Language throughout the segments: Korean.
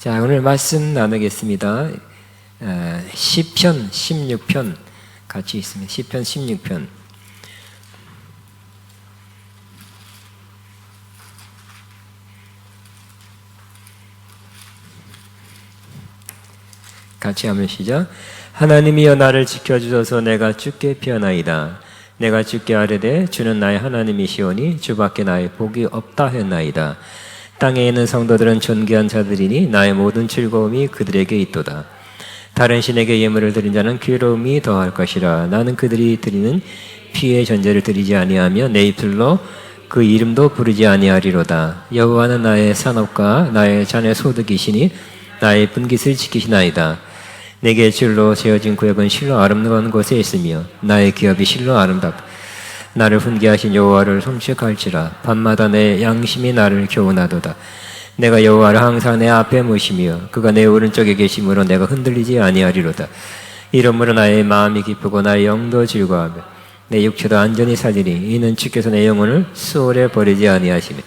자, 오늘 말씀 나누겠습니다. 시편 16편 같이 있습니다. 시편 16편. 같이 하면 시작. 하나님이여 나를 지켜주소서. 내가 주께 피하나이다. 내가 주께 아뢰되 주는 나의 하나님이시오니 주밖에 나의 복이 없다 했나이다. 땅에 있는 성도들은 존귀한 자들이니 나의 모든 즐거움이 그들에게 있도다. 다른 신에게 예물을 드린 자는 괴로움이 더할 것이라. 나는 그들이 드리는 피의 전제를 드리지 아니하며 내 입술로 그 이름도 부르지 아니하리로다. 여호와는 나의 산업과 나의 자녀 소득이시니 나의 분깃을 지키시나이다. 내게 줄로 재어진 구역은 실로 아름다운 곳에 있으며 나의 기업이 실로 아름답다. 나를 훈계하신 여호와를 송축할지라. 밤마다 내 양심이 나를 교훈하도다. 내가 여호와를 항상 내 앞에 모시며 그가 내 오른쪽에 계심으로 내가 흔들리지 아니하리로다. 이러므로 나의 마음이 기쁘고 나의 영도 즐거워하며 내 육체도 안전히 살리니 이는 주께서 내 영혼을 수월에 버리지 아니하시며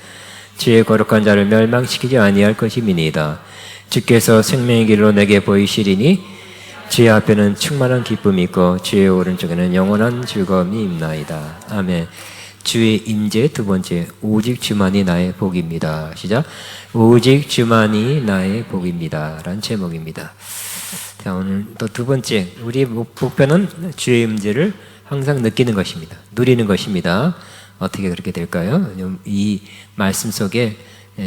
주의 거룩한 자를 멸망시키지 아니할 것임이니이다. 주께서 생명의 길로 내게 보이시리니 주의 앞에는 충만한 기쁨이 있고 주의 오른쪽에는 영원한 즐거움이 있나이다. 아멘. 주의 임재 두 번째, 오직 주만이 나의 복입니다. 시작. 오직 주만이 나의 복입니다. 라는 제목입니다. 자, 오늘 또 두 번째, 우리의 목표는 주의 임재를 항상 느끼는 것입니다. 누리는 것입니다. 어떻게 그렇게 될까요? 이 말씀 속에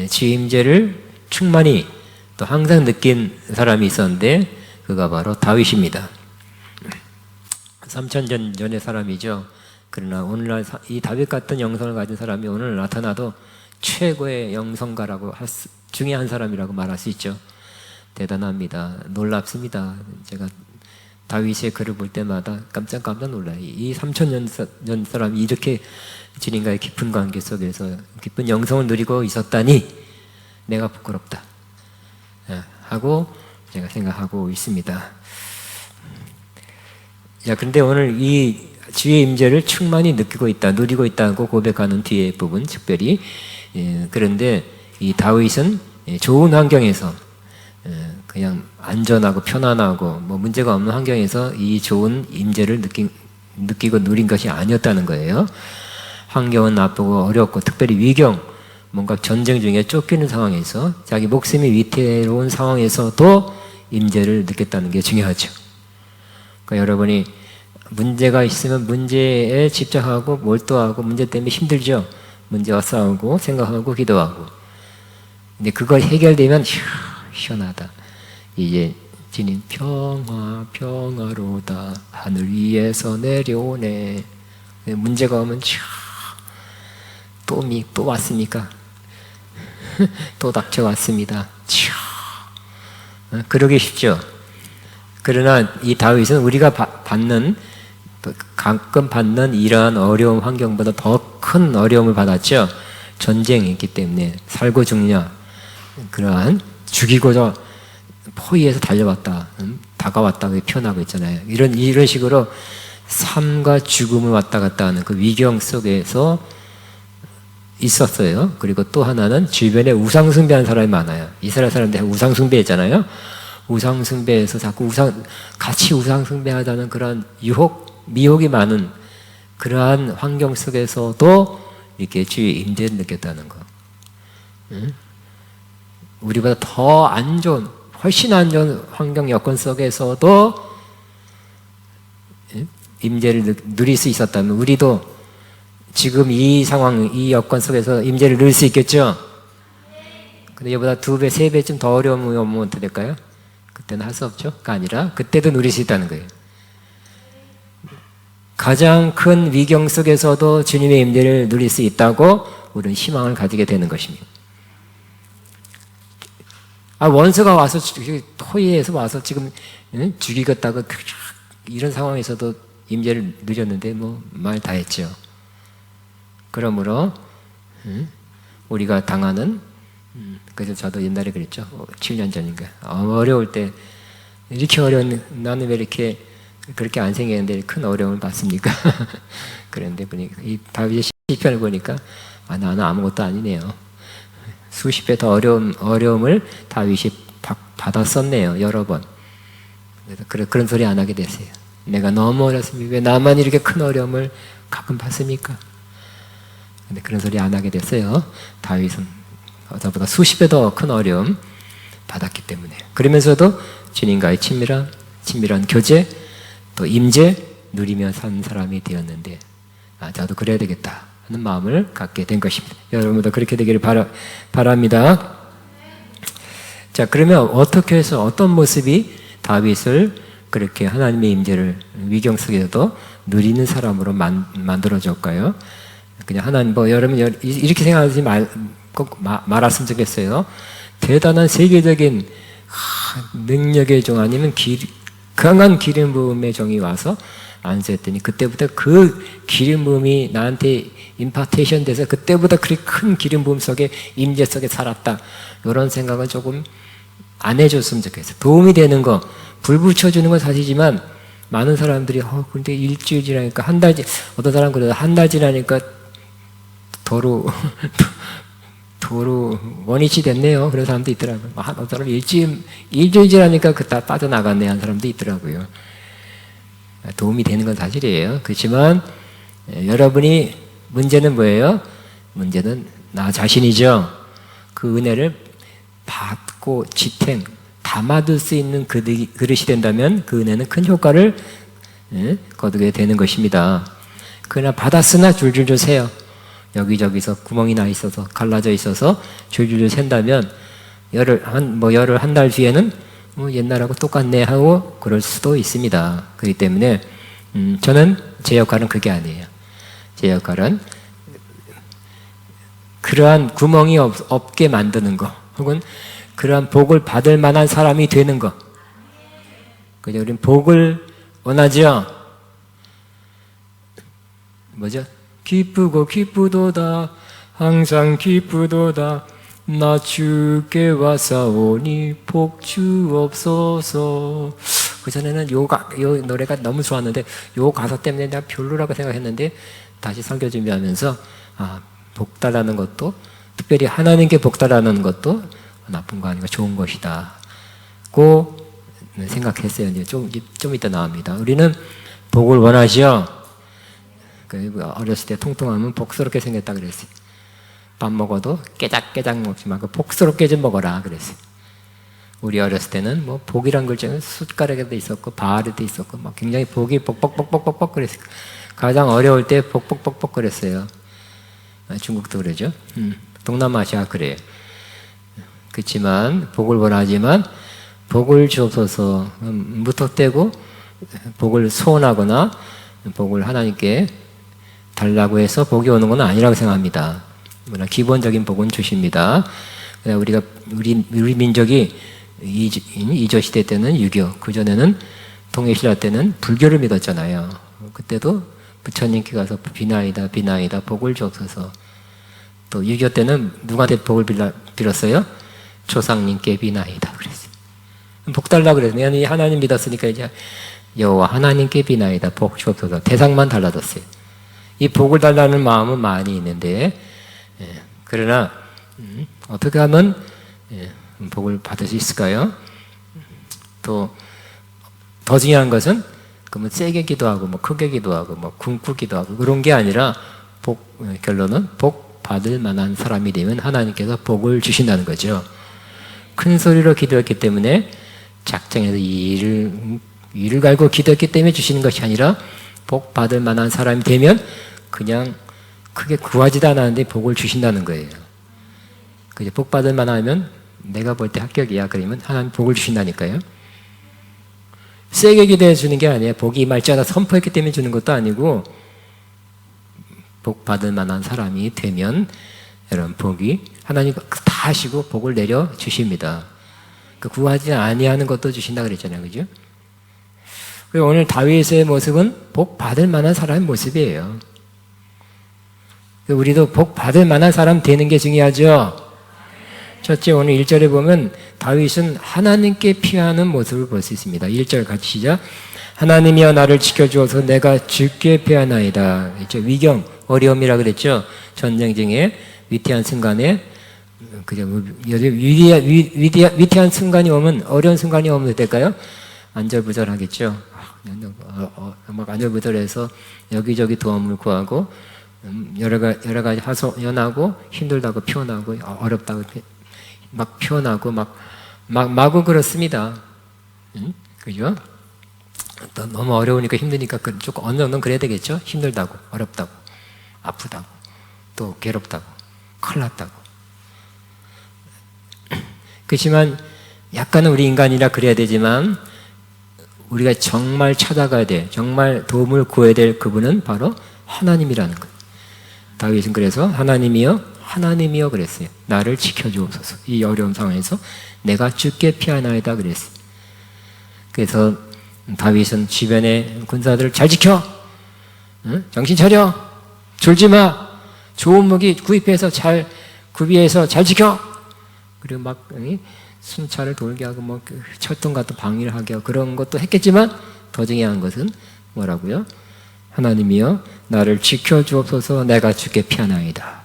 주의 임재를 충만히 또 항상 느낀 사람이 있었는데 그가 바로 다윗입니다. 3000년 전의 사람이죠. 그러나 오늘날 이 다윗 같은 영성을 가진 사람이 오늘 나타나도 최고의 영성가라고 중에 한 사람이라고 말할 수 있죠. 대단합니다. 놀랍습니다. 제가 다윗의 글을 볼 때마다 깜짝 놀라요. 이 3000년 전 사람이 이렇게 주님과의 깊은 관계 속에서 깊은 영성을 누리고 있었다니 내가 부끄럽다 하고 제가 생각하고 있습니다. 자, 그런데 오늘 이 주의 임재를 충만히 느끼고 있다, 누리고 있다고 고백하는 뒤에 부분, 특별히 그런데 이 다윗은 좋은 환경에서 그냥 안전하고 편안하고 뭐 문제가 없는 환경에서 이 좋은 임재를 느끼고 누린 것이 아니었다는 거예요. 환경은 나쁘고 어렵고 특별히 위경, 뭔가 전쟁 중에 쫓기는 상황에서 자기 목숨이 위태로운 상황에서도 임재를 느꼈다는 게 중요하죠. 그러니까 여러분이 문제가 있으면 문제에 집착하고 몰두하고 문제 때문에 힘들죠. 문제와 싸우고 생각하고 기도하고. 근데 그거 해결되면 시원하다. 이제 주님 평화로다 하늘 위에서 내려오네. 문제가 오면 또 왔습니까? 또 닥쳐왔습니다. 그러기 쉽죠. 그러나 이 다윗은 우리가 가끔 받는 이러한 어려운 환경보다 더 큰 어려움을 받았죠. 전쟁이 있기 때문에 살고 죽냐, 그러한 죽이고자 포위해서 달려왔다, 다가왔다 표현하고 있잖아요. 이런 식으로 삶과 죽음을 왔다 갔다 하는 그 위경 속에서 있었어요. 그리고 또 하나는 주변에 우상숭배하는 사람이 많아요. 이스라엘 사람들 우상숭배했잖아요. 우상숭배에서 자꾸 같이 우상숭배하자는 그런 미혹이 많은 그러한 환경 속에서도 이렇게 주의 임재를 느꼈다는 거. 우리보다 더 안 좋은, 훨씬 안 좋은 환경 여건 속에서도 임재를 누릴 수 있었다면 우리도 지금 이 상황, 이 여건 속에서 임재를 누릴 수 있겠죠? 근데 이보다 2배, 3배쯤 더 어려움이 오면 어떻게 될까요? 그때는 할 수 없죠? 가 아니라 그때도 누릴 수 있다는 거예요. 가장 큰 위경 속에서도 주님의 임재를 누릴 수 있다고 우리는 희망을 가지게 되는 것입니다. 원수가 와서 토의해서 와서 지금 죽이겠다고 이런 상황에서도 임재를 누렸는데 뭐 말 다 했죠. 그러므로 우리가 당하는, 그래서 저도 옛날에 그랬죠. 7년 전인가. 어려울 때 이렇게 어려운, 나는 왜 이렇게 그렇게 안 생겼는데 큰 어려움을 받습니까? 그런데 이 다윗의 시편을 보니까 나는 아무것도 아니네요. 수십 배 더 어려움을 다윗이 받아 썼네요. 여러 번. 그래서 그런 소리 안 하게 됐어요. 내가 너무 어렸습니다. 왜 나만 이렇게 큰 어려움을 가끔 받습니까? 근데 그런 소리 안 하게 됐어요. 다윗은 저보다 수십 배 더 큰 어려움 받았기 때문에. 그러면서도 주님과의 친밀한 교제, 또 임재 누리며 산 사람이 되었는데, 저도 그래야 되겠다 하는 마음을 갖게 된 것입니다. 여러분도 그렇게 되기를 바랍니다. 자, 그러면 어떻게 해서 어떤 모습이 다윗을 그렇게 하나님의 임재를 위경 속에서도 누리는 사람으로 만들어줄까요? 그냥 하나님, 여러분 이렇게 생각하지 꼭 말았으면 좋겠어요. 대단한 세계적인 능력의 종 아니면 강한 기름 부음의 종이 와서 안수했더니 그때부터 그 기름 부음이 나한테 임파테이션 돼서 그때보다 그렇게 큰 기름 부음 속에 임재 속에 살았다. 이런 생각은 조금 안 해줬으면 좋겠어요. 도움이 되는 거, 불 붙여주는 건 사실이지만 많은 사람들이 근데 일주일 지나니까 한 달, 어떤 사람 그래도 한 달 지나니까 도로 원위치 됐네요. 그런 사람도 있더라고요. 어떤 사람 일주일 지나니까 그 다 빠져나갔네 한 사람도 있더라고요. 도움이 되는 건 사실이에요. 그렇지만 여러분이 문제는 뭐예요? 문제는 나 자신이죠. 그 은혜를 받고 지탱 담아둘 수 있는 그릇이 된다면 그 은혜는 큰 효과를 거두게 되는 것입니다. 그러나 받았으나 줄줄줄 새요. 여기저기서 구멍이 나 있어서 갈라져 있어서 줄줄줄 샌다면 열을 한 달 뒤에는 옛날하고 똑같네 하고 그럴 수도 있습니다. 그렇기 때문에 저는 제 역할은 그게 아니에요. 제 역할은 그러한 구멍이 없게 만드는 거, 혹은 그러한 복을 받을 만한 사람이 되는 거. 그죠? 우리는 복을 원하죠. 뭐죠? 기쁘고 기쁘도다 항상 기쁘도다 나 주께 와사오니 복 주옵소서. 그전에는 요 노래가 너무 좋았는데 요 가사 때문에 내가 별로라고 생각했는데 다시 설교 준비하면서 복 달라는 것도, 특별히 하나님께 복 달라는 것도 나쁜 거 아니고 좋은 것이다 고 생각했어요. 이제 좀 이따 나옵니다. 우리는 복을 원하죠. 어렸을 때 통통하면 복스럽게 생겼다 그랬어요. 밥 먹어도 깨작깨작 먹지 말고 복스럽게 좀 먹어라 그랬어요. 우리 어렸을 때는 복이란 글자는 숟가락에도 있었고 바알에도 있었고 굉장히 복이 뻑뻑뻑뻑뻑 그랬어요. 가장 어려울 때 복복복복 그랬어요. 중국도 그러죠. 동남아시아 그래요. 그렇지만 복을 원하지만 복을 주옵소서 무턱대고 복을 소원하거나 복을 하나님께 달라고 해서 복이 오는 건 아니라고 생각합니다. 물론 기본적인 복은 주십니다. 우리 민족이 이조 시대 때는 유교, 그 전에는 통일신라 때는 불교를 믿었잖아요. 그때도 부처님께 가서 비나이다 복을 주옵소서. 또 유교 때는 누구한테 복을 빌었어요? 조상님께 비나이다 그랬어요. 복 달라 그랬어요. 하나님 믿었으니까 이제 여호와 하나님께 비나이다 복 주옵소서. 대상만 달라졌어요. 이 복을 달라는 마음은 많이 있는데, 그러나 어떻게 하면 복을 받을 수 있을까요? 또 더 중요한 것은 세게 기도하고 크게 기도하고 굶고 기도하고 그런 게 아니라 결론은 복 받을 만한 사람이 되면 하나님께서 복을 주신다는 거죠. 큰 소리로 기도했기 때문에 작정해서 이를 갈고 기도했기 때문에 주시는 것이 아니라 복 받을 만한 사람이 되면 그냥 크게 구하지도 않았는데 복을 주신다는 거예요. 복 받을 만하면 내가 볼 때 합격이야. 그러면 하나님 복을 주신다니까요. 세게 기도해 주는 게 아니에요. 복이 임할지 않아 선포했기 때문에 주는 것도 아니고, 복 받을 만한 사람이 되면 여러분 복이 하나님 다 하시고 복을 내려 주십니다. 구하지 아니하는 것도 주신다 그랬잖아요. 그죠? 오늘 다윗의 모습은 복 받을 만한 사람의 모습이에요. 우리도 복 받을 만한 사람 되는 게 중요하죠. 첫째, 오늘 1절에 보면 다윗은 하나님께 피하는 모습을 볼 수 있습니다. 1절 같이 시작. 하나님이여 나를 지켜주어서 내가 주께 피하나이다. 위경, 어려움이라 그랬죠. 전쟁 중에 위태한 순간에 그죠? 위태한 순간이 오면, 어려운 순간이 오면 될까요? 안절부절하겠죠. 막 안절부절해서 여기저기 도움을 구하고, 여러 가지 하소연하고, 힘들다고 표현하고, 어렵다고 막 표현하고, 마구 그렇습니다. 그죠? 또 너무 어려우니까 힘드니까 조금 어느 정도는 그래야 되겠죠? 힘들다고, 어렵다고, 아프다고, 또 괴롭다고, 큰일 났다고. 그렇지만 약간은 우리 인간이라 그래야 되지만 우리가 정말 찾아가야 돼, 정말 도움을 구해야 될 그분은 바로 하나님이라는 거예요. 다윗은 그래서 하나님이여 그랬어요. 나를 지켜주옵소서. 이 어려운 상황에서 내가 주께 피하나이다 그랬어요. 그래서 다윗은 주변의 군사들을 잘 지켜, 응? 정신 차려, 졸지 마, 좋은 무기 구입해서 구비해서 잘 지켜. 그리고 막 순찰을 돌게 하고 뭐 철동 같은 방위를 하게 하고 그런 것도 했겠지만 더 중요한 것은 뭐라고요? 하나님이여 나를 지켜주옵소서. 내가 주께 피하나이다.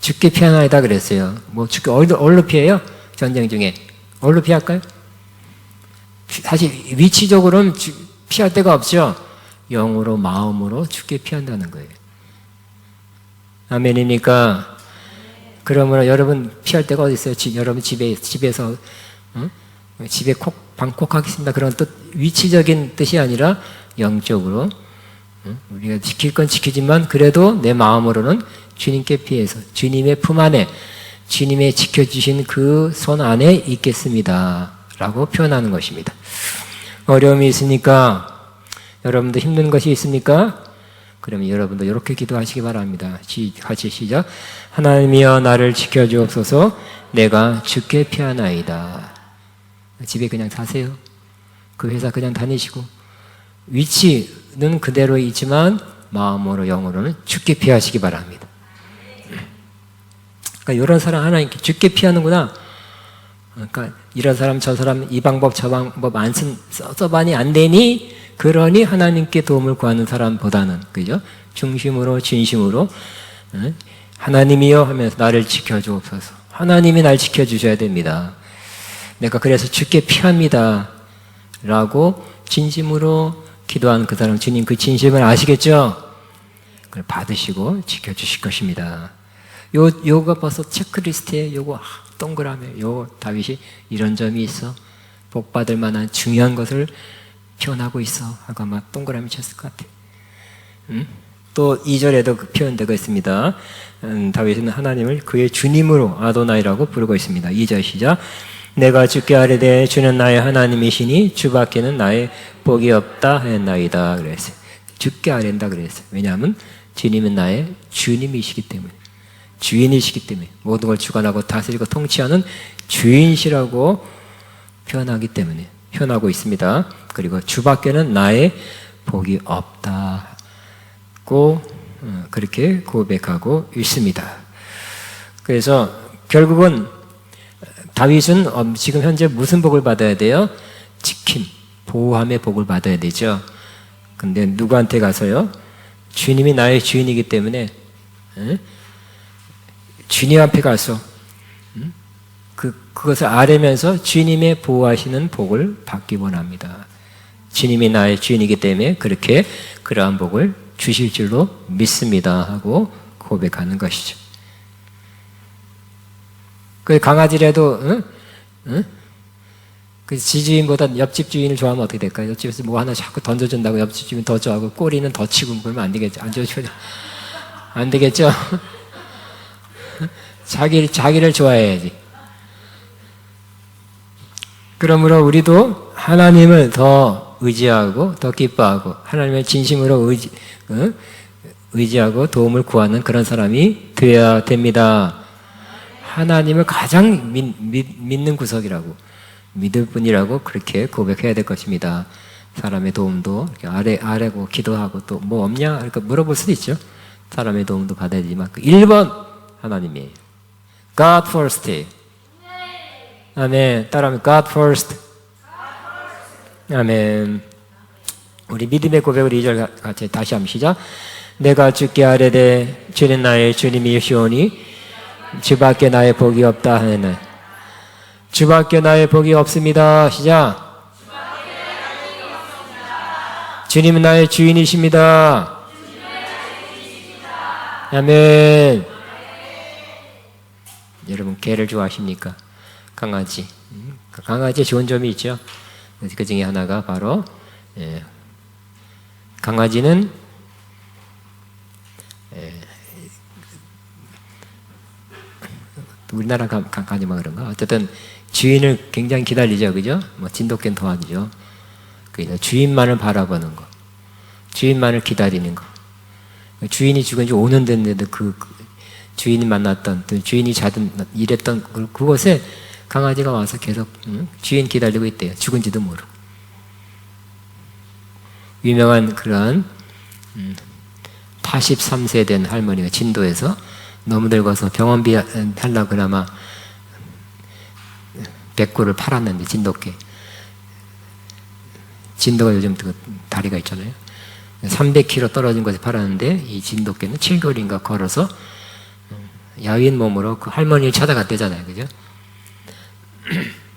주께 피하나이다 그랬어요. 뭐 주께 어디로 피해요? 전쟁 중에 어디로 피할까요? 사실 위치적으로는 피할 데가 없죠. 영으로 마음으로 주께 피한다는 거예요. 아멘입니까? 그러므로 여러분 피할 데가 어디 있어요? 여러분 집에서 집에 방콕하겠습니다. 그런 뜻, 위치적인 뜻이 아니라 영적으로 우리가 지킬 건 지키지만 그래도 내 마음으로는 주님께 피해서 주님의 품 안에, 주님의 지켜주신 그 손 안에 있겠습니다 라고 표현하는 것입니다. 어려움이 있으니까, 여러분도 힘든 것이 있습니까? 그러면 여러분도 이렇게 기도하시기 바랍니다. 같이 시작. 하나님이여 나를 지켜주옵소서. 내가 주께 피하나이다. 집에 그냥 사세요. 그 회사 그냥 다니시고 위치는 그대로 있지만 마음으로 영으로는 주께 피하시기 바랍니다. 그러니까 이런 사람 하나님께 주께 피하는구나. 그러니까 이런 사람 저 사람 이 방법 저 방법 안 써봐니 안 되니, 그러니 하나님께 도움을 구하는 사람보다는, 그죠? 중심으로 진심으로 하나님이여 하면서 나를 지켜주옵소서. 하나님이 날 지켜주셔야 됩니다. 내가 그래서 주께 피합니다 라고 진심으로 기도하는 그 사람, 주님 그 진심을 아시겠죠? 그걸 받으시고 지켜주실 것입니다. 요거 벌써 체크리스트에 요거 동그라미, 요 다윗이 이런 점이 있어, 복받을 만한 중요한 것을 표현하고 있어 하고 아마 동그라미 쳤을 것 같아요. 또 2절에도 표현되고 있습니다. 다윗은 하나님을 그의 주님으로 아도나이라고 부르고 있습니다. 2절 시작. 내가 주께 아뢰되 주는 나의 하나님이시니 주밖에는 나의 복이 없다 하였나이다 그랬어요. 주께 아뢰다 그랬어요. 왜냐하면 주님은 나의 주님이시기 때문에, 주인이시기 때문에, 모든 걸 주관하고 다스리고 통치하는 주인이시라고 표현하고 있습니다. 그리고 주밖에는 나의 복이 없다고 그렇게 고백하고 있습니다. 그래서 결국은 다윗은 지금 현재 무슨 복을 받아야 돼요? 지킴, 보호함의 복을 받아야 되죠. 근데 누구한테 가서요? 주님이 나의 주인이기 때문에 주님 앞에 가서 그것을 아뢰면서 주님의 보호하시는 복을 받기 원합니다. 주님이 나의 주인이기 때문에 그렇게 그러한 복을 주실 줄로 믿습니다 하고 고백하는 것이죠. 그 강아지라도 그 지주인보다 옆집 주인을 좋아하면 어떻게 될까요? 옆집에서 뭐 하나 자꾸 던져준다고 옆집 주인 더 좋아하고 꼬리는 더 치고 그러면 안 되겠죠. 안 되겠죠. 자기를 좋아해야지. 그러므로 우리도 하나님을 더 의지하고 더 기뻐하고 하나님을 진심으로 의지하고 도움을 구하는 그런 사람이 되어야 됩니다. 하나님을 가장 믿는 구석이라고, 믿을 분이라고 그렇게 고백해야 될 것입니다. 사람의 도움도 이렇게 아뢰고 기도하고 또 뭐 없냐? 그러니까 물어볼 수도 있죠. 사람의 도움도 받아야 되지만 1번 하나님이에요. God first. 아멘. 따라하면 God first. 아멘. 우리 믿음의 고백을 2절 같이 다시 한번 시작. 내가 주께 아뢰되 주는 나의 주님이시오니 주밖에 나의 복이 없다 하네. 주밖에 나의 복이 없습니다. 시작. 주님은 나의 주인이십니다. 아멘. 여러분 개를 좋아하십니까? 강아지. 강아지에 좋은 점이 있죠. 그 중에 하나가 바로 강아지는 우리나라 강아지만 그런가? 어쨌든 주인을 굉장히 기다리죠, 그죠? 뭐 진돗개는 더하죠. 그래서 주인만을 바라보는 거, 주인만을 기다리는 거. 주인이 죽은 지 5년 됐는데도 그 주인이 만났던, 주인이 자든 일했던 그곳에 강아지가 와서 계속 주인 기다리고 있대요. 죽은지도 모르고. 유명한 그런 83세 된 할머니가 진도에서 너무 늙어서 병원비 하려고 그나마 백구를 팔았는데 진돗개. 진도가 요즘 그 다리가 있잖아요. 300km 떨어진 곳에 팔았는데 이 진돗개는 7개월인가 걸어서 야윈 몸으로 그 할머니를 찾아갔대잖아요. 그죠?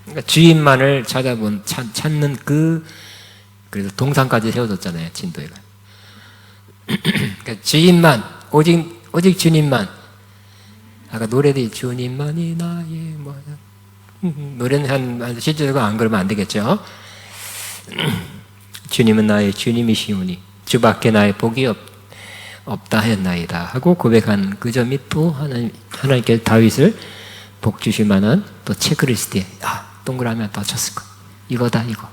그러니까 주인만을 찾는 그래서 동상까지 세워줬잖아요. 진도에가. 그러니까 주인만, 오직 주님만. 아까 노래도 주님만이 나의 뭐야. 노래는 한 실제로 안 그러면 안 되겠죠. 주님은 나의 주님이시오니 주밖에 나의 복이 없다 했나이다 하고 고백한 그 점이 또 하나님께 다윗을 복 주실 만한 또 체크리스트에 동그라미 하나 더 쳤을 거. 이거다 이거.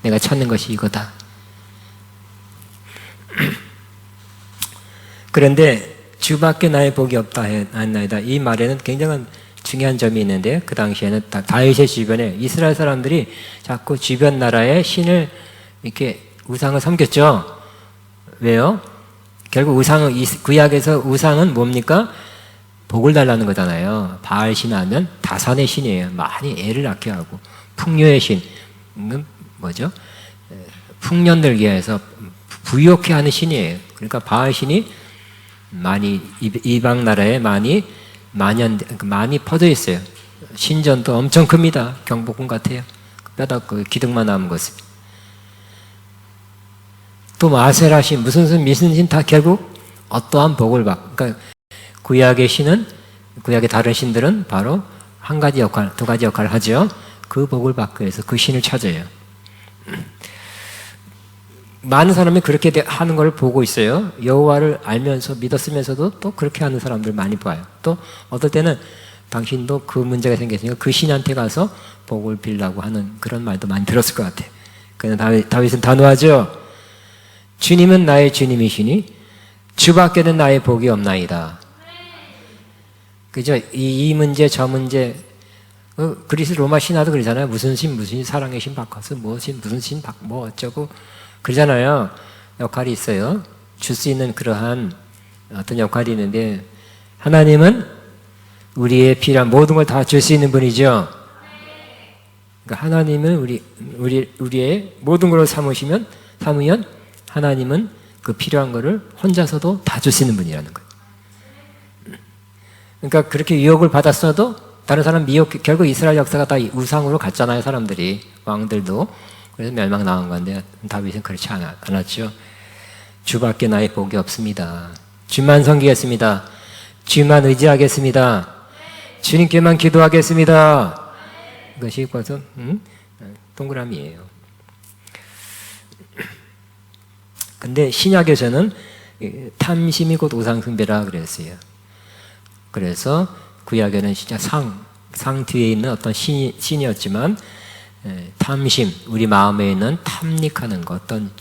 내가 찾는 것이 이거다. 그런데 주밖에 나의 복이 없다 했나이다. 이 말에는 굉장한 중요한 점이 있는데 그 당시에는 다윗의 주변에 이스라엘 사람들이 자꾸 주변 나라의 신을 이렇게 우상을 섬겼죠. 왜요? 결국 구약에서 우상은 뭡니까? 복을 달라는 거잖아요. 바알 신하면 다산의 신이에요. 많이 애를 낳게 하고 풍요의 신은 뭐죠? 풍년들게 해서 부유하게 하는 신이에요. 그러니까 바알 신이 많이 이방 나라에 많이 퍼져 있어요. 신전도 엄청 큽니다. 경복궁 같아요. 뼈다 기둥만 남은 것을. 또 아세라 신, 무슨 신 다 결국 어떠한 복을 그러니까 구약의 다른 신들은 바로 한 가지 역할, 두 가지 역할을 하죠. 그 복을 받기 위해서 그 신을 찾아요. 많은 사람이 그렇게 하는 걸 보고 있어요. 여호와를 알면서 믿었으면서도 또 그렇게 하는 사람들 많이 봐요. 또 어떨 때는 당신도 그 문제가 생겼으니까 그 신한테 가서 복을 빌라고 하는 그런 말도 많이 들었을 것 같아요. 그런데 다윗은 단호하죠. 주님은 나의 주님이시니 주밖에는 나의 복이 없나이다. 그죠? 이 문제 저 문제 그리스 로마 신화도 그러잖아요. 무슨 신 사랑의 신 바꿔서 무슨 신 뭐 어쩌고 그러잖아요. 역할이 있어요. 줄 수 있는 그러한 어떤 역할이 있는데 하나님은 우리의 필요한 모든 걸 다 줄 수 있는 분이죠. 그러니까 하나님은 우리의 모든 걸 삼으면 하나님은 그 필요한 거를 혼자서도 다 줄 수 있는 분이라는 거예요. 그러니까 그렇게 유혹을 받았어도 다른 사람 결국 이스라엘 역사가 다 우상으로 갔잖아요. 사람들이 왕들도. 그래서 멸망 나온 건데 다윗은 그렇지 않았죠. 주밖에 나의 복이 없습니다. 주만 섬기겠습니다. 주만 의지하겠습니다. 주님께만 기도하겠습니다. 이것이 벌써 동그라미예요. 근데 신약에서는 탐심이 곧 우상숭배라 그랬어요. 그래서 구약에는 진짜 상 뒤에 있는 어떤 신이었지만 탐심, 우리 마음에 있는 탐닉하는 것, 어떤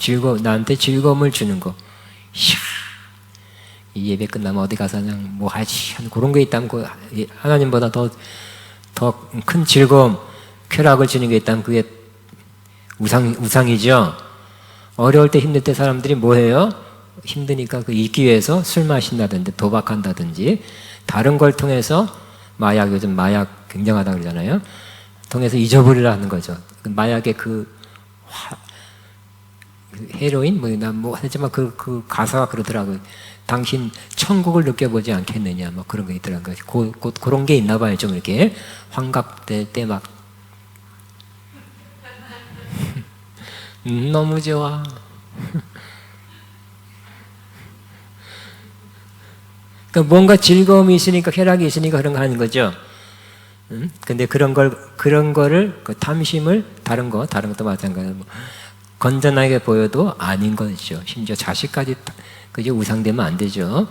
나한테 즐거움을 주는 것. 이 예배 끝나면 어디 가서 그냥 뭐 하지 하는 그런 게 있다면 하나님보다 더 큰 즐거움, 쾌락을 주는 게 있다면 그게 우상이죠. 어려울 때 힘들 때 사람들이 뭐 해요? 힘드니까 잊기 위해서 술 마신다든지 도박한다든지 다른 걸 통해서 요즘 마약 굉장하다고 그러잖아요. 통해서 잊어버리려 하는 거죠. 마약의 헤로인 하지만 그 가사가 그러더라고요. 당신 천국을 느껴보지 않겠느냐, 뭐 그런 거 있더라고요. 그런 게 있나 봐요. 좀 이렇게 환각될 때 막 너무 좋아. 그러니까 뭔가 즐거움이 있으니까, 쾌락이 있으니까 그런 거 하는 거죠. 근데 그런 거를, 그 탐심을, 다른 것도 마찬가지로, 뭐, 건전하게 보여도 아닌 거죠. 심지어 자식까지, 그죠? 우상되면 안 되죠.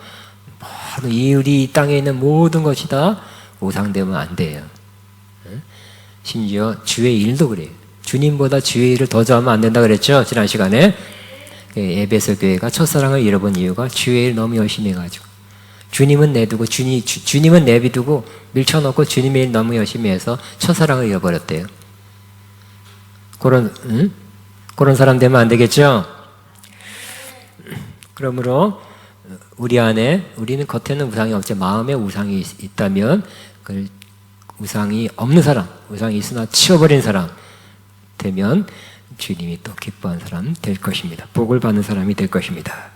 우리 이 땅에 있는 모든 것이 다 우상되면 안 돼요. 심지어 주의 일도 그래요. 주님보다 주의 일을 더 좋아하면 안 된다 그랬죠? 지난 시간에. 에베소 교회가 첫사랑을 잃어본 이유가 주의 일 너무 열심히 해가지고. 주님은 내두고, 주님은 내비두고 밀쳐놓고 주님의 일 너무 열심히 해서 첫사랑을 잃어버렸대요. 그런 사람 되면 안 되겠죠? 그러므로 우리 안에, 우리는 겉에는 우상이 없지, 마음에 우상이 있다면 그 우상이 없는 사람, 우상이 있으나 치워버린 사람 되면 주님이 또 기뻐하는 사람 될 것입니다. 복을 받는 사람이 될 것입니다.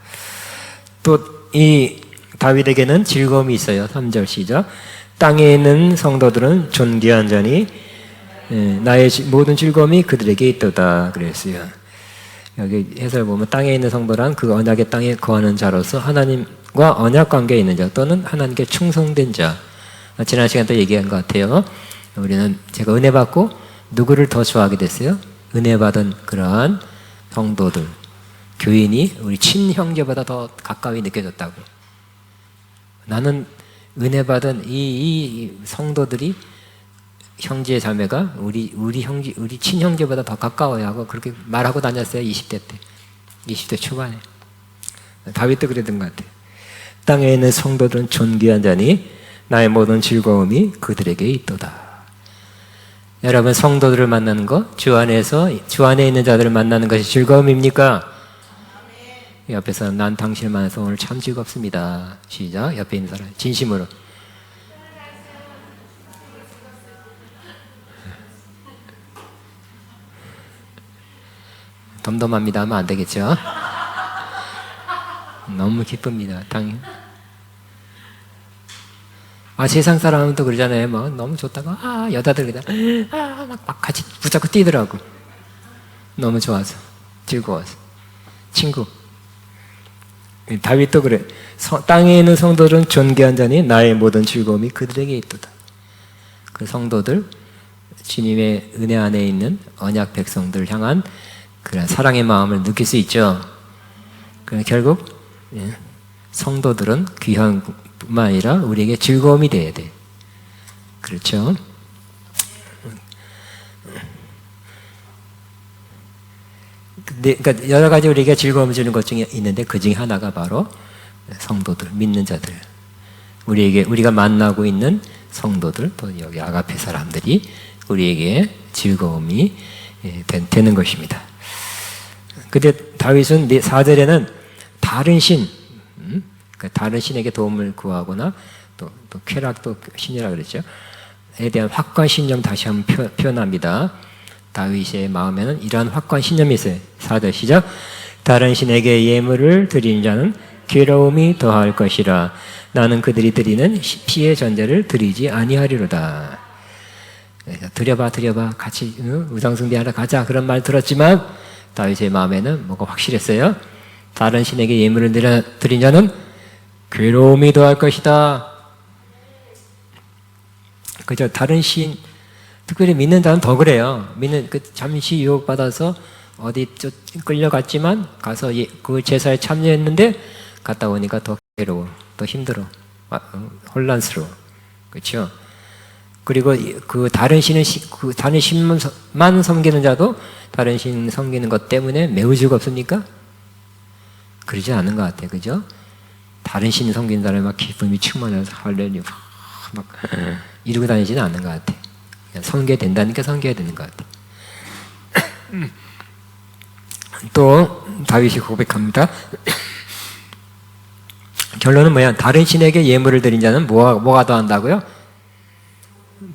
또 이 다윗에게는 즐거움이 있어요. 3절 시작. 땅에 있는 성도들은 존귀한 자니 나의 모든 즐거움이 그들에게 있도다 그랬어요. 여기 해설 보면 땅에 있는 성도란 그 언약의 땅에 거하는 자로서 하나님과 언약 관계에 있는 자 또는 하나님께 충성된 자. 지난 시간 때 얘기한 것 같아요. 우리는 제가 은혜 받고 누구를 더 좋아하게 됐어요? 은혜 받은 그러한 성도들, 교인이 우리 친형제보다 더 가까이 느껴졌다고. 나는 은혜 받은 이 성도들이, 형제 자매가 우리 친형제보다 더 가까워야 하고 그렇게 말하고 다녔어요. 20대 때, 20대 초반에. 다윗도 그랬던 것 같아요. 땅에 있는 성도들은 존귀한 자니 나의 모든 즐거움이 그들에게 있도다. 여러분, 성도들을 만나는 것, 주 안에 있는 자들을 만나는 것이 즐거움입니까? 옆에서 난 당신을 만나서 오늘 참 즐겁습니다. 시작. 옆에 있는 사람 진심으로. 덤덤합니다 하면 안 되겠죠? 너무 기쁩니다. 당연. 세상 사람은 또 그러잖아요. 뭐 너무 좋다고. 여자들 그냥 막 같이 붙잡고 뛰더라고. 너무 좋아서, 즐거워서. 친구. 다윗도 그래. 땅에 있는 성도들은 존귀한 자니 나의 모든 즐거움이 그들에게 있도다. 그 성도들, 주님의 은혜 안에 있는 언약 백성들 향한 그런 사랑의 마음을 느낄 수 있죠. 결국 성도들은 귀한 뿐만 아니라 우리에게 즐거움이 돼야 돼. 그렇죠? 그러니까 여러 가지 우리에게 즐거움을 주는 것 중에 있는데 그 중에 하나가 바로 성도들, 믿는 자들. 우리가 만나고 있는 성도들, 또 여기 아가페 사람들이 우리에게 즐거움이 되는 것입니다. 근데 다윗은 4절에는 다른 신, 다른 신에게 도움을 구하거나 또 쾌락도 신이라 그랬죠. 에 대한 확고한 신념 다시 한번 표현합니다. 다윗의 마음에는 이러한 확고한 신념이 있어요. 4절 시작. 다른 신에게 예물을 드리는 자는 괴로움이 더할 것이라. 나는 그들이 드리는 피의 전제를 드리지 아니하리로다. 드려봐 같이 우상숭배하러 가자 그런 말 들었지만 다윗의 마음에는 뭐가 확실했어요. 다른 신에게 예물을 드린 자는 괴로움이 더할 것이다. 그죠? 다른 신, 특별히 믿는 자는 더 그래요. 잠시 유혹받아서 어디 끌려갔지만 가서 그 제사에 참여했는데 갔다 오니까 더 괴로워, 더 힘들어, 혼란스러워. 그렇죠? 그리고 그 다른 신만 섬기는 자도 다른 신 섬기는 것 때문에 매우 즐겁습니까? 그러지 않은 것 같아요. 그죠? 다른 신 섬기는 사람이 막 기쁨이 충만해서 할렐루야 막 이러고 다니지는 않는 것 같아요. 그냥 섬겨야 된다니까 섬겨야 되는 것 같아요. 또 다윗이 고백합니다. 결론은 뭐야? 다른 신에게 예물을 드린 자는 뭐가 더한다고요?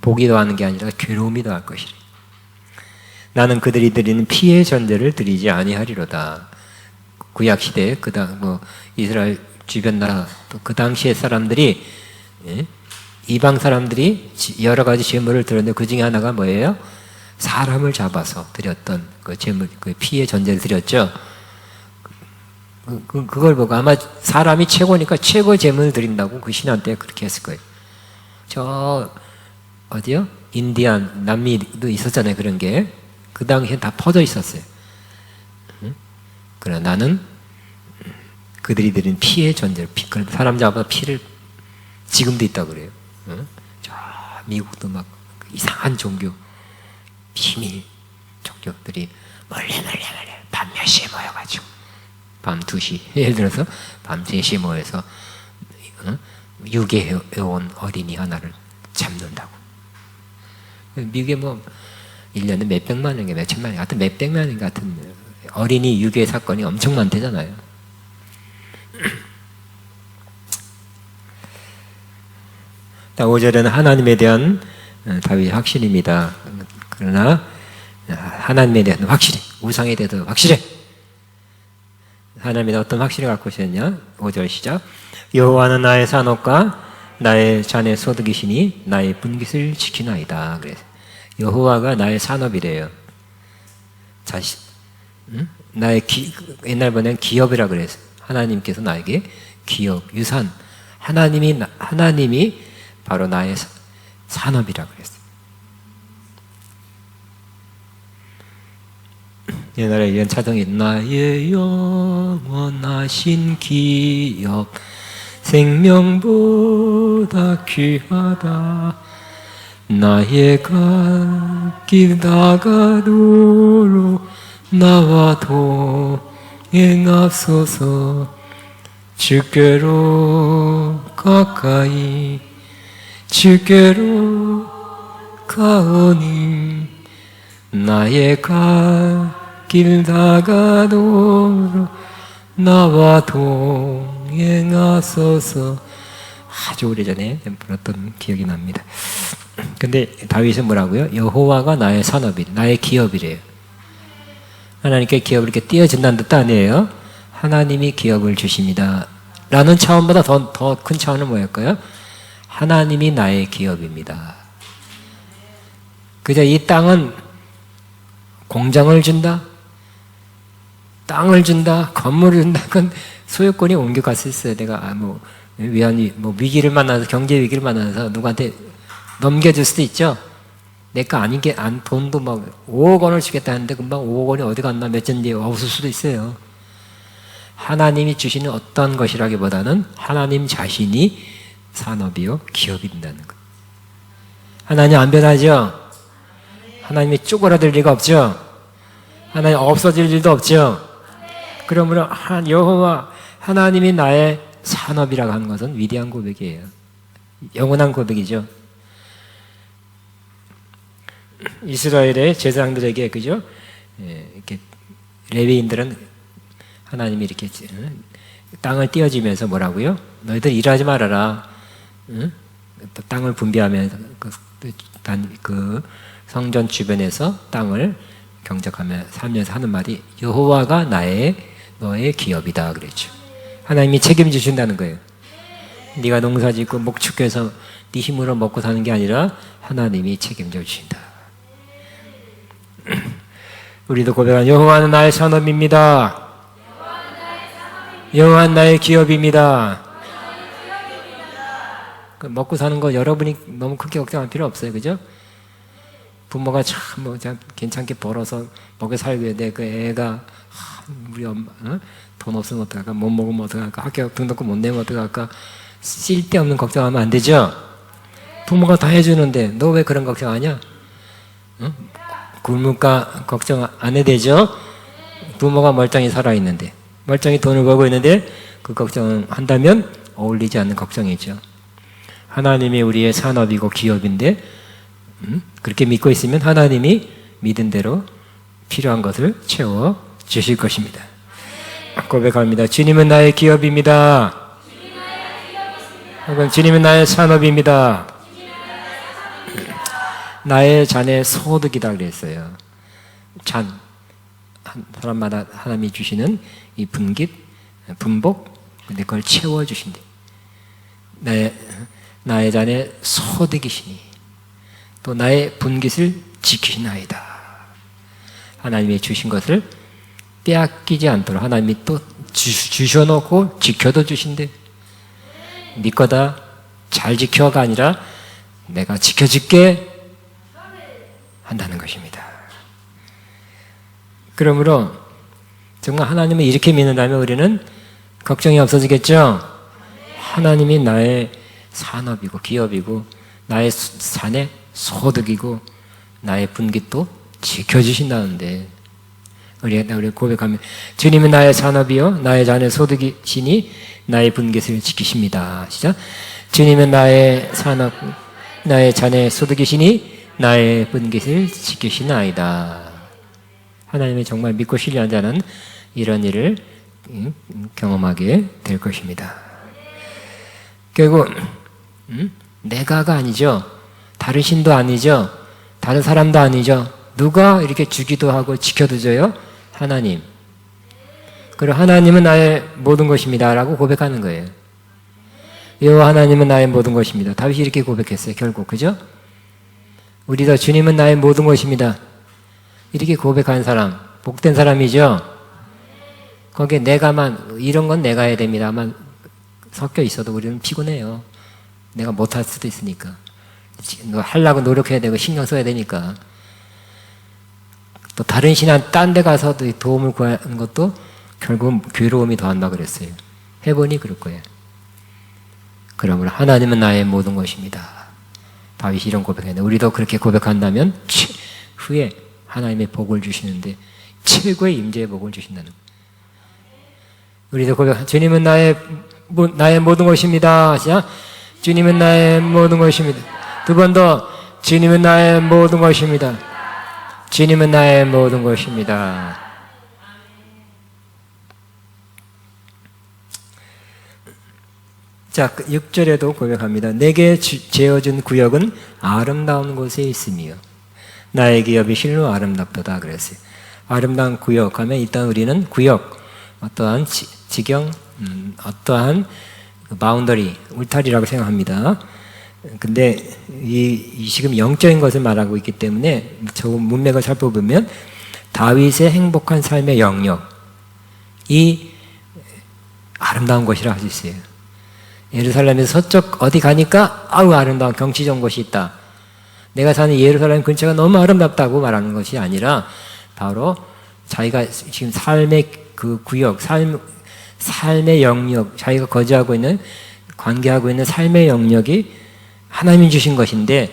복이 더하는 게 아니라 괴로움이 더할 것이라. 나는 그들이 드리는 피의 전제를 드리지 아니하리로다. 구약 시대에 이스라엘 주변 나라 또 그 당시의 사람들이 예? 이방 사람들이 여러 가지 제물을 드렸는데 그 중에 하나가 뭐예요? 사람을 잡아서 드렸던 그 제물, 그 피의 전제를 드렸죠. 그걸 보고 아마 사람이 최고니까 최고의 제물을 드린다고 그 신한 때 그렇게 했을 거예요. 저 어디요? 인디안, 남미도 있었잖아요. 그런 게 그 당시엔 다 퍼져 있었어요. 그러나 나는 그들이 드린 피의 전제를 사람 잡아 피를 지금도 있다고 그래요. 저 미국도 막 이상한 종교 비밀 종교들이 멀리 밤 몇 시에 모여가지고 밤 2시 예를 들어서 밤 3시에 모여서 유괴해온 어린이 하나를 잡는다고. 미국에 뭐 1년에 몇백만 원인가 몇천만 원 같은 몇백만 원 같은 어린이 유괴 사건이 엄청 많대잖아요. 자, 5절에는 하나님에 대한 다윗의 확신입니다. 그러나 하나님에 대한 확실해. 우상에 대해서 확실해. 하나님에 대한 어떤 확신을 갖고 있었냐? 5절 시작. 여호와는 나의 산업과 나의 잔의 소득이시니 나의 분깃을 지키나이다. 그래서 여호와가 나의 산업이래요. 자신, 나의 옛날 번엔 기업이라 그랬어요. 하나님께서 나에게 기업, 유산, 하나님이 바로 나의 산업이라 그랬어요. 옛날에 이런 차동이 나의 영원하신 기업 생명보다 귀하다. 나의 갈 길 다가도록 나와 동행하소서. 주께로 가까이 주께로 가오니 나의 갈 길 다가도록 나와 동행하소서. 아주 오래전에 불렀던 기억이 납니다. 근데 다윗은 뭐라고요? 여호와가 나의 산업이, 나의 기업이래요. 하나님께 기업을 이렇게 띄워준다는 뜻도 아니에요. 하나님이 기업을 주십니다 라는 차원보다 더 큰 차원은 뭐였까요? 하나님이 나의 기업입니다. 그저 이 땅은 공장을 준다, 땅을 준다, 건물을 준다, 그건 소유권이 옮겨갔을 때 내가 위기를 만나서, 경제 위기를 만나서 누구한테 넘겨줄 수도 있죠. 내 거 아닌 게, 돈도 막 5억 원을 주겠다 했는데 금방 5억 원이 어디 갔나 몇 년 뒤에 없을 수도 있어요. 하나님이 주시는 어떤 것이라기보다는 하나님 자신이 산업이요, 기업이 된다는 것. 하나님 안 변하죠? 하나님이 쪼그라들 리가 없죠? 하나님 없어질 일도 없죠? 그러므로 여호와 하나님이 나의 산업이라고 하는 것은 위대한 고백이에요. 영원한 고백이죠. 이스라엘의 제사장들에게 그죠? 이렇게 레위인들은 하나님이 이렇게 땅을 띄워주면서 뭐라고요? 너희들 일하지 말아라. 응? 땅을 분배하면서 그 성전 주변에서 땅을 경작하며 살면서 하는 말이 여호와가 너의 기업이다 그랬죠. 하나님이 책임져 준다는 거예요. 네가 농사짓고 목축해서 네 힘으로 먹고 사는 게 아니라 하나님이 책임져 주신다. 우리도 고백한 여호와는 나의 산업입니다. 여호와는 나의 기업입니다. 먹고 사는 거 여러분이 너무 크게 걱정할 필요 없어요. 그죠? 부모가 참 괜찮게 벌어서 먹여 살겠는데 그 애가 우리 엄마 돈 없으면 어떡할까? 못 먹으면 어떡할까? 학교 등록금 못 내면 어떡할까? 쓸데없는 걱정하면 안 되죠? 부모가 다 해주는데 너 왜 그런 걱정하냐? 굶을까 걱정 안 해도 되죠? 부모가 멀쩡히 살아있는데, 멀쩡히 돈을 벌고 있는데 그 걱정한다면 어울리지 않는 걱정이죠. 하나님이 우리의 산업이고 기업인데 그렇게 믿고 있으면 하나님이 믿은 대로 필요한 것을 채워 주실 것입니다. 고백합니다. 주님은 나의 기업입니다. 혹은 주님은 나의 산업입니다. 나의 잔의 소득이다 그랬어요. 잔, 사람마다 하나님이 주시는 이 분깃, 분복, 근데 그걸 채워주신대. 나의 잔에 소득이시니 또 나의 분깃을 지키시나이다. 하나님이 주신 것을 빼앗기지 않도록 하나님이 또 주셔놓고 지켜도 주신대. 네 거다 잘 지켜가 아니라 내가 지켜줄게 한다는 것입니다. 그러므로 정말 하나님을 이렇게 믿는다면 우리는 걱정이 없어지겠죠? 하나님이 나의 산업이고 기업이고 나의 산의 소득이고 나의 분깃도 지켜주신다는데 우리 고백하면 주님은 나의 산업이요 나의 잔의 소득이시니 나의 분깃을 지키십니다. 시작. 주님은 나의 산업 나의 잔의 소득이시니 나의 분깃을 지키시나이다. 하나님이 정말 믿고 신뢰한 자는 이런 일을 경험하게 될 것입니다. 결국 내가가 아니죠. 다른 신도 아니죠. 다른 사람도 아니죠. 누가 이렇게 주기도 하고 지켜도 줘요? 하나님. 그리고 하나님은 나의 모든 것입니다 라고 고백하는 거예요. 여호와 하나님은 나의 모든 것입니다. 다윗이 이렇게 고백했어요. 결국 그죠? 우리도 주님은 나의 모든 것입니다. 이렇게 고백한 사람 복된 사람이죠. 거기에 내가만 이런 건 내가 해야 됩니다만 섞여 있어도 우리는 피곤해요. 내가 못할 수도 있으니까 하려고 노력해야 되고 신경 써야 되니까. 또 다른 신한 딴 데 가서 도움을 구하는 것도 결국은 괴로움이 더한다 그랬어요. 해보니 그럴 거예요. 그러므로 하나님은 나의 모든 것입니다. 다윗이 이런 고백했는데 우리도 그렇게 고백한다면 후에 하나님의 복을 주시는데 최고의 임재의 복을 주신다는 거예요. 우리도 고백 주님은 나의 모든 것입니다. 시작. 주님은 나의 모든 것입니다. 두 번 더 주님은 나의 모든 것입니다. 주님은 나의 모든 것입니다. 자, 6절에도 고백합니다. 내게 재어준 구역은 아름다운 곳에 있으며 나의 기업이 실로 아름답도다 그랬어요. 아름다운 구역 하면 일단 우리는 구역, 어떠한 지경, 어떠한 바운더리, 울타리라고 생각합니다. 근데 지금 영적인 것을 말하고 있기 때문에 저 문맥을 살펴보면 다윗의 행복한 삶의 영역이 아름다운 곳이라 할 수 있어요. 예루살렘에서 서쪽 어디 가니까 아우 아름다운 경치 좋은 곳이 있다. 내가 사는 예루살렘 근처가 너무 아름답다고 말하는 것이 아니라 바로 자기가 지금 삶의 그 구역, 삶의 영역, 자기가 거주하고 있는 관계하고 있는 삶의 영역이 하나님이 주신 것인데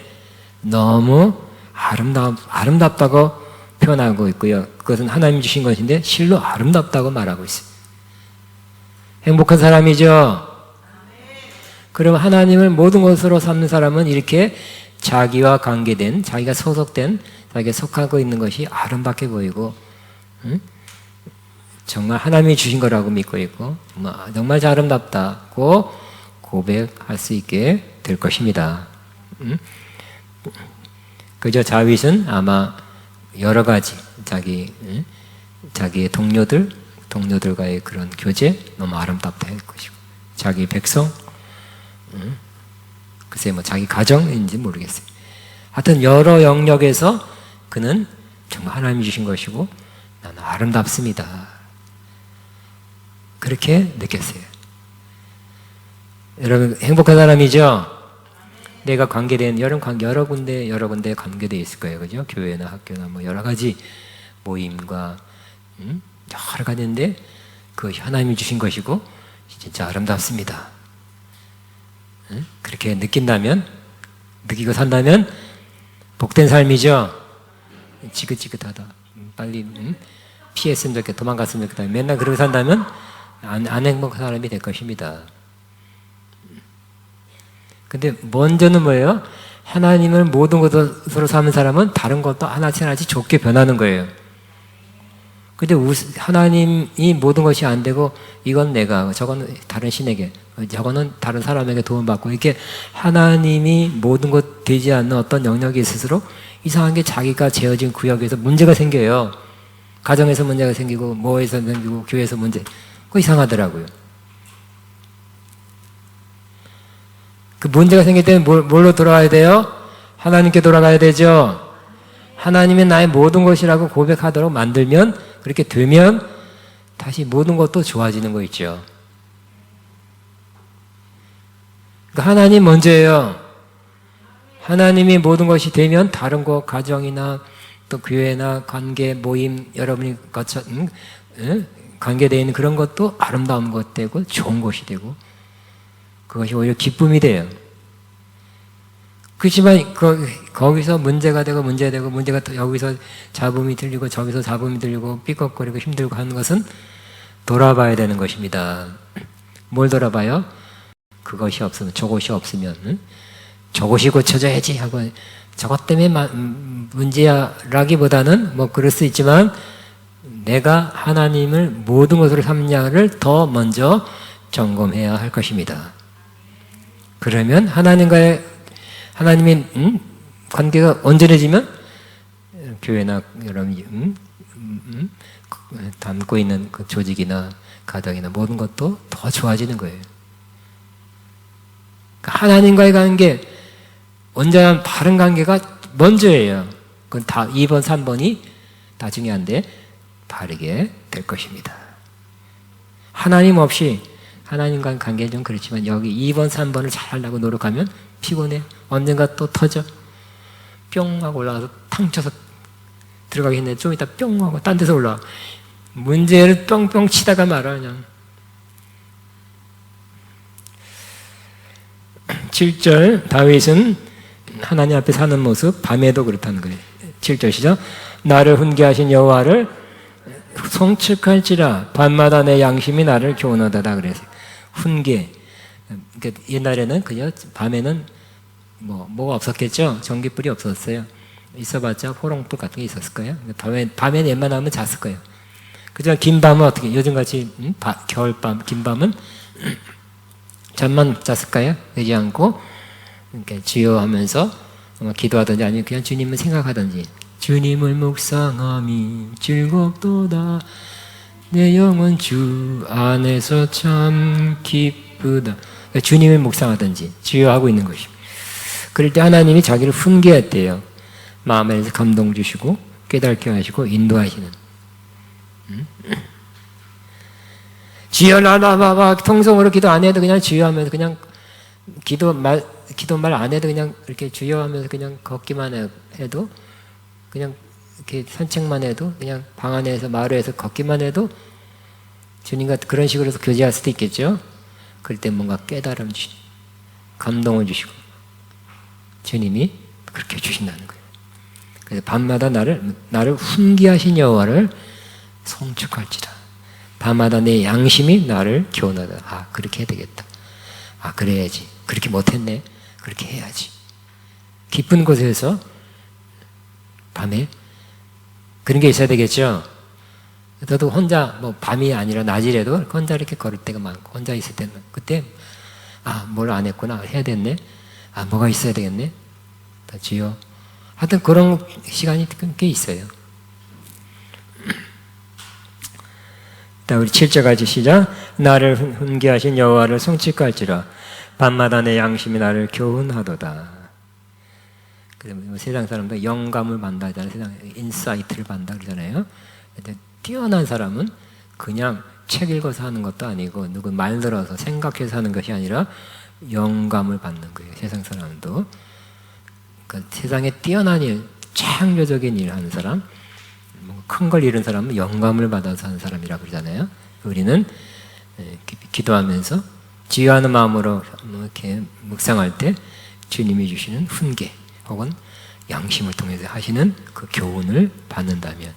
너무 아름답다고 표현하고 있고요. 그것은 하나님이 주신 것인데 실로 아름답다고 말하고 있어요. 행복한 사람이죠. 그럼 하나님을 모든 것으로 삼는 사람은 이렇게 자기와 관계된, 자기가 소속된, 자기가 속하고 있는 것이 아름답게 보이고 정말 하나님이 주신 거라고 믿고 있고 정말 아름답다고 고백할 수 있게 될 것입니다. 그저 다윗은 아마 여러 가지 자기의 동료들과의 그런 교제 너무 아름답다 할 것이고 자기 백성 글쎄 자기 가정인지 모르겠어요. 하여튼 여러 영역에서 그는 정말 하나님이 주신 것이고 나는 아름답습니다. 그렇게 느꼈어요. 여러분 행복한 사람이죠? 내가 관계된 여러 군데 관계되어 있을 거예요. 그죠? 교회나 학교나 여러 가지 모임과 여러 가지인데 그 하나님이 주신 것이고 진짜 아름답습니다. 그렇게 느끼고 산다면 복된 삶이죠. 지긋지긋하다. 빨리 피했으면 좋겠다. 도망갔으면 좋겠다. 맨날 그러고 산다면 안 행복한 사람이 될 것입니다. 근데 먼저는 뭐예요? 하나님을 모든 것으로 삼는 사람은 다른 것도 하나씩 좋게 변하는 거예요. 근데 하나님이 모든 것이 안 되고 이건 내가, 저건 다른 신에게, 저거는 다른 사람에게 도움받고 이렇게 하나님이 모든 것 되지 않는 어떤 영역이 있을수록 이상한 게 자기가 재어진 구역에서 문제가 생겨요. 가정에서 문제가 생기고 뭐에서 생기고 교회에서 문제. 그거 이상하더라고요. 그 문제가 생길 때는 뭘로 돌아가야 돼요? 하나님께 돌아가야 되죠. 하나님이 나의 모든 것이라고 고백하도록 만들면, 그렇게 되면 다시 모든 것도 좋아지는 거 있죠. 그러니까 하나님 먼저예요. 하나님이 모든 것이 되면 다른 거, 가정이나 또 교회나 관계, 모임, 여러분이 관계되어 있는 그런 것도 아름다운 것 되고 좋은 것이 되고 그것이 오히려 기쁨이 돼요. 그렇지만 거기서 문제가 되고 문제가 또 여기서 잡음이 들리고 저기서 잡음이 들리고 삐걱거리고 힘들고 하는 것은 돌아봐야 되는 것입니다. 뭘 돌아봐요? 그것이 없으면, 저것이 없으면 저것이 고쳐져야지 하고 저것 때문에 문제라기보다는 뭐 그럴 수 있지만 내가 하나님을 모든 것으로 삼냐를 더 먼저 점검해야 할 것입니다. 그러면 하나님의 관계가 온전해지면 교회나 여러분 담고 있는 그 조직이나 가정이나 모든 것도 더 좋아지는 거예요. 그러니까 하나님과의 관계, 온전한 바른 관계가 먼저예요. 그건 다 2번, 3번이 다 중요한데 바르게 될 것입니다. 하나님 없이 하나님과의 관계는 좀 그렇지만 여기 2번, 3번을 잘 하려고 노력하면 피곤해. 언젠가 또 터져. 뿅 하고 올라가서 탕 쳐서 들어가겠네. 좀 이따 뿅 하고 딴 데서 올라와. 문제를 뿅뿅 치다가 말아 그냥. 7절 다윗은 하나님 앞에 사는 모습 밤에도 그렇다는 거예요. 7절 시작. 나를 훈계하신 여호와를 송축할지라 밤마다 내 양심이 나를 교훈하다 그래서 훈계. 그러니까 옛날에는 그냥 밤에는 뭐가 없었겠죠. 전기불이 없었어요. 있어봤자 호롱불 같은 게 있었을 거예요. 밤에는 웬만하면 잤을 거예요. 그지만 긴 밤은 어떻게? 요즘같이 겨울밤 긴 밤은 잠만 잤을까요? 되지 않고 이렇게 주여하면서 기도하든지 아니면 그냥 주님을 생각하든지 주님을 묵상함이 즐겁도다 내 영혼 주 안에서 참 기쁘다. 그러니까 주님을 묵상하든지 주여하고 있는 것입니다. 그럴 때 하나님이 자기를 훈계했대요. 마음에서 감동 주시고 깨닫게 하시고 인도하시는. 주여 나나봐봐. 통성으로 기도 안 해도 그냥 주여하면서 그냥 기도 말 안 해도 그냥 이렇게 주여하면서 그냥 걷기만 해도 그냥 이렇게 산책만 해도 그냥 방 안에서 마루에서 걷기만 해도 주님과 그런 식으로 해서 교제할 수도 있겠죠. 그럴 때 뭔가 깨달음 주시고 감동을 주시고 주님이 그렇게 주신다는 거예요. 그래서 밤마다 나를 훈계하신 여호와를 송축할지라. 밤마다 내 양심이 나를 교훈하다. 아, 그렇게 해야 되겠다. 아, 그래야지. 그렇게 못했네. 그렇게 해야지. 깊은 곳에서 밤에 그런 게 있어야 되겠죠. 저도 혼자 밤이 아니라 낮이라도 혼자 이렇게 걸을 때가 많고 혼자 있을 때는 그때 뭘 안 했구나. 해야 됐네. 뭐가 있어야 되겠네. 다 주여. 하여튼 그런 시간이 꽤 있어요. 우리 7절까지 시작. 나를 훈계하신 여호와를 송축할지라 밤마다 내 양심이 나를 교훈하도다. 세상 사람도 영감을 받는다 하잖아요. 세상 인사이트를 받는다 그러잖아요. 뛰어난 사람은 그냥 책 읽어서 하는 것도 아니고 누구 말 들어서 생각해서 하는 것이 아니라 영감을 받는 거예요. 세상 사람도. 그러니까 세상에 뛰어난 일, 창조적인 일을 하는 사람, 큰 걸 이룬 사람은 영감을 받아서 하는 사람이라고 그러잖아요. 우리는 기도하면서 지휘하는 마음으로 이렇게 묵상할 때 주님이 주시는 훈계 혹은 양심을 통해서 하시는 그 교훈을 받는다면